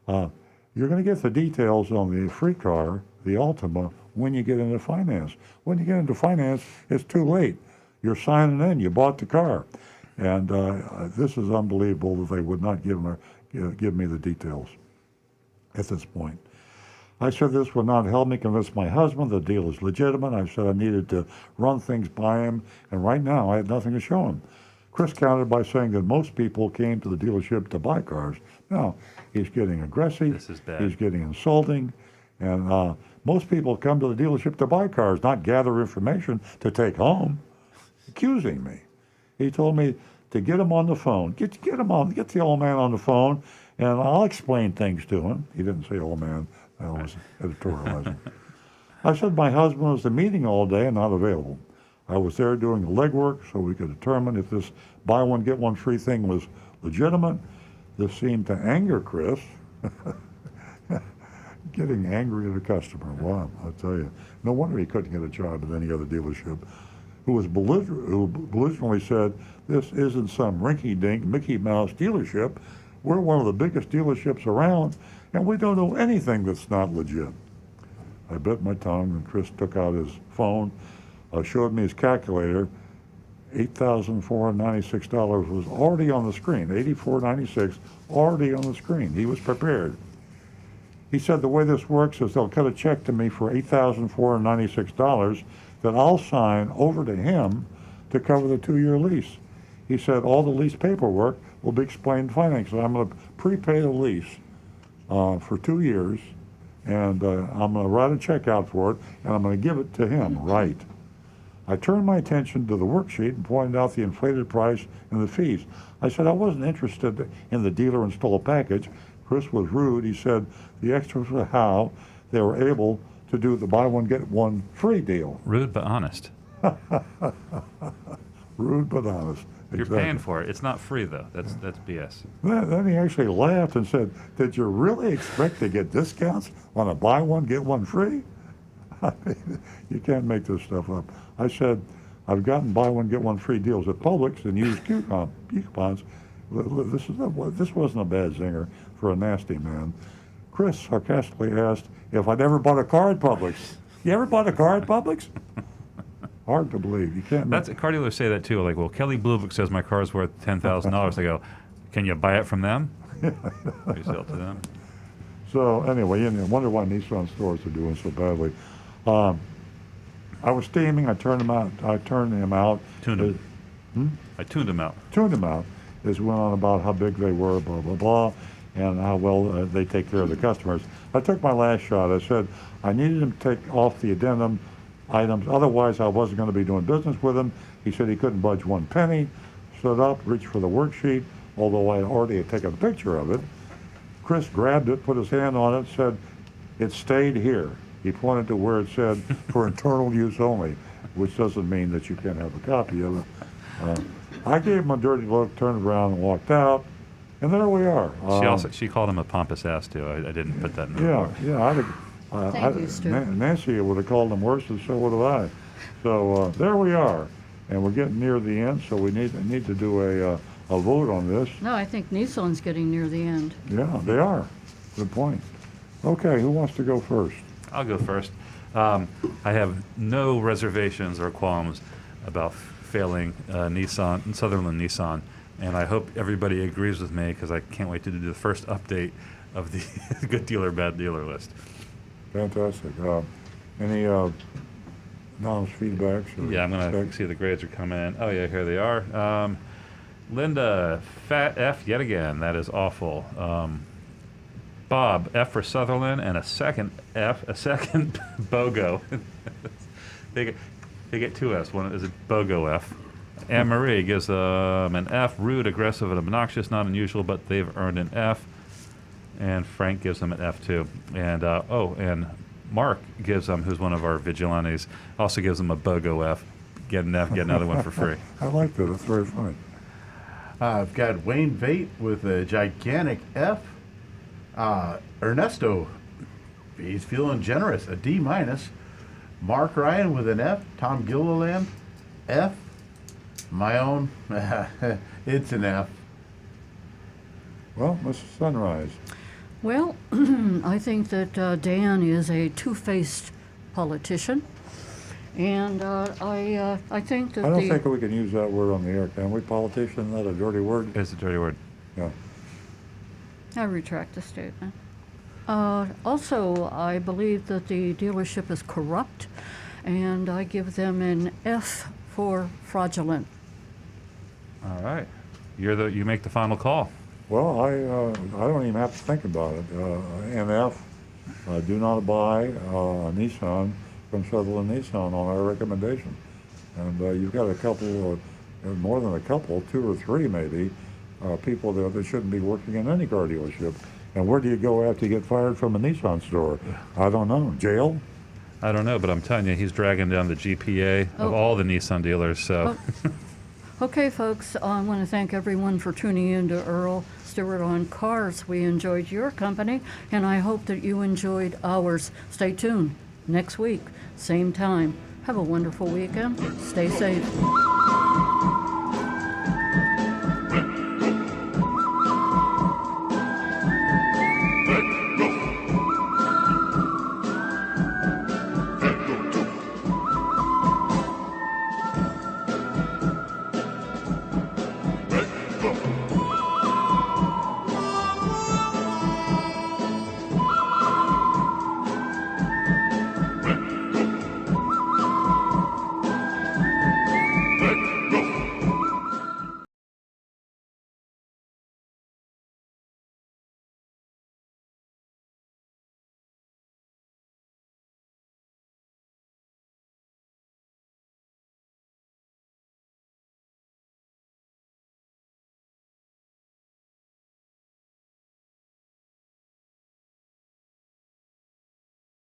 A: You're going to get the details on the free car, the Altima, when you get into finance. When you get into finance, it's too late. You're signing in. You bought the car. And this is unbelievable that they would not give me the details at this point. I said this would not help me convince my husband the deal is legitimate. I said I needed to run things by him, and right now I had nothing to show him. Chris countered by saying that most people came to the dealership to buy cars. Now, he's getting aggressive.
C: This is bad.
A: He's getting insulting. And most people come to the dealership to buy cars, not gather information to take home, accusing me. He told me to get him on the phone, get the old man on the phone and I'll explain things to him. He didn't say old man. That was editorializing. I said my husband was at the meeting all day and not available. I was there doing the legwork so we could determine if this buy one, get one free thing was legitimate. This seemed to anger Chris. Getting angry at a customer. Wow, I tell you. No wonder he couldn't get a job at any other dealership. Who belligerently said, this isn't some rinky-dink Mickey Mouse dealership. We're one of the biggest dealerships around, and we don't know anything that's not legit. I bit my tongue, and Chris took out his phone, showed me his calculator. $8,496 was already on the screen. $8,496 already on the screen. He was prepared. He said the way this works is they'll cut a check to me for $8,496 that I'll sign over to him to cover the 2-year lease. He said all the lease paperwork will be explained financially. I'm going to prepay the lease for 2 years, and I'm going to write a check out for it, and I'm going to give it to him, right? I turned my attention to the worksheet and pointed out the inflated price and the fees. I said I wasn't interested in the dealer install package. Chris was rude. He said the extras were how they were able to do the buy one, get one free deal.
C: Rude but honest.
A: Rude but honest.
C: You're
A: Exactly.
C: paying for it. It's not free, though. That's BS.
A: Then he actually laughed and said, did you really expect to get discounts on a buy one, get one free? I mean, you can't make this stuff up. I said, I've gotten buy one, get one free deals at Publix and used coupons. This wasn't a bad zinger for a nasty man. Chris sarcastically asked if I'd ever bought a car at Publix. You ever bought a car at Publix? Hard to believe. You can't.
C: That's car dealers say that too. Like, well, Kelly Blue Book says my car's worth $10,000. They go, can you buy it from them? You sell it to them.
A: So anyway, you wonder why Nissan stores are doing so badly. I was steaming. I turned him out.
C: Tuned him. I tuned him out.
A: Tuned him out. This went on about how big they were, blah blah blah, and how well they take care of the customers. I took my last shot. I said I needed him to take off the addendum items, otherwise I wasn't going to be doing business with him. He said he couldn't budge one penny. Stood up, reached for the worksheet, although I already had taken a picture of it. Chris grabbed it, put his hand on it, said, it stayed here. He pointed to where it said, for internal use only, which doesn't mean that you can't have a copy of it. I gave him a dirty look, turned around and walked out, and there we are.
C: She called him a pompous ass, too. I didn't put that in the report.
A: Yeah,
B: Thank you, Stu.
A: Nancy would have called him worse, and so would have I. So there we are, and we're getting near the end, so we need to do a vote on this.
B: No, I think Nissan's getting near the end.
A: Yeah, they are. Good point. Okay, who wants to go first?
C: I'll go first. I have no reservations or qualms about failing Nissan, Sutherland Nissan, and I hope everybody agrees with me because I can't wait to do the first update of the good dealer, bad dealer list.
A: Fantastic. Any anonymous feedbacks?
C: Yeah, I'm going to see if the grades are coming in. Oh, yeah, here they are. Linda, fat F yet again. That is awful. Bob, F for Sutherland, and a second F, a second BOGO. They get two Fs. One is a BOGO F. Anne Marie gives them an F. Rude, aggressive, and obnoxious. Not unusual, but they've earned an F. And Frank gives them an F too. And and Mark gives them, who's one of our vigilantes, also gives them a BOGO F. Get an F, get another one for free.
A: I like that. That's very funny.
E: I've got Wayne Vate with a gigantic F. Ernesto, he's feeling generous, a D minus. Mark Ryan with an F. Tom Gilliland, F. My own, it's an F.
A: Well, Mrs. Sunrise.
B: Well, I think that Dan is a two-faced politician, and I think that
A: I don't think we can use that word on the air, can we? Politician, is that a dirty word?
C: It's a dirty word.
A: Yeah.
B: I retract the statement. Also, I believe that the dealership is corrupt, and I give them an F for fraudulent.
C: All right. You make the final call.
A: Well, I don't even have to think about it. NF, do not buy a Nissan from Sutherland Nissan on our recommendation. And you've got a couple, more than a couple, 2 or 3 maybe, people that shouldn't be working in any car dealership. And where do you go after you get fired from a Nissan store? I don't know. Jail?
C: I don't know, but I'm telling you, he's dragging down the GPA of all the Nissan dealers. So,
B: Okay, folks, I want to thank everyone for tuning in to Earl Stewart on Cars. We enjoyed your company, and I hope that you enjoyed ours. Stay tuned next week, same time. Have a wonderful weekend. Stay safe.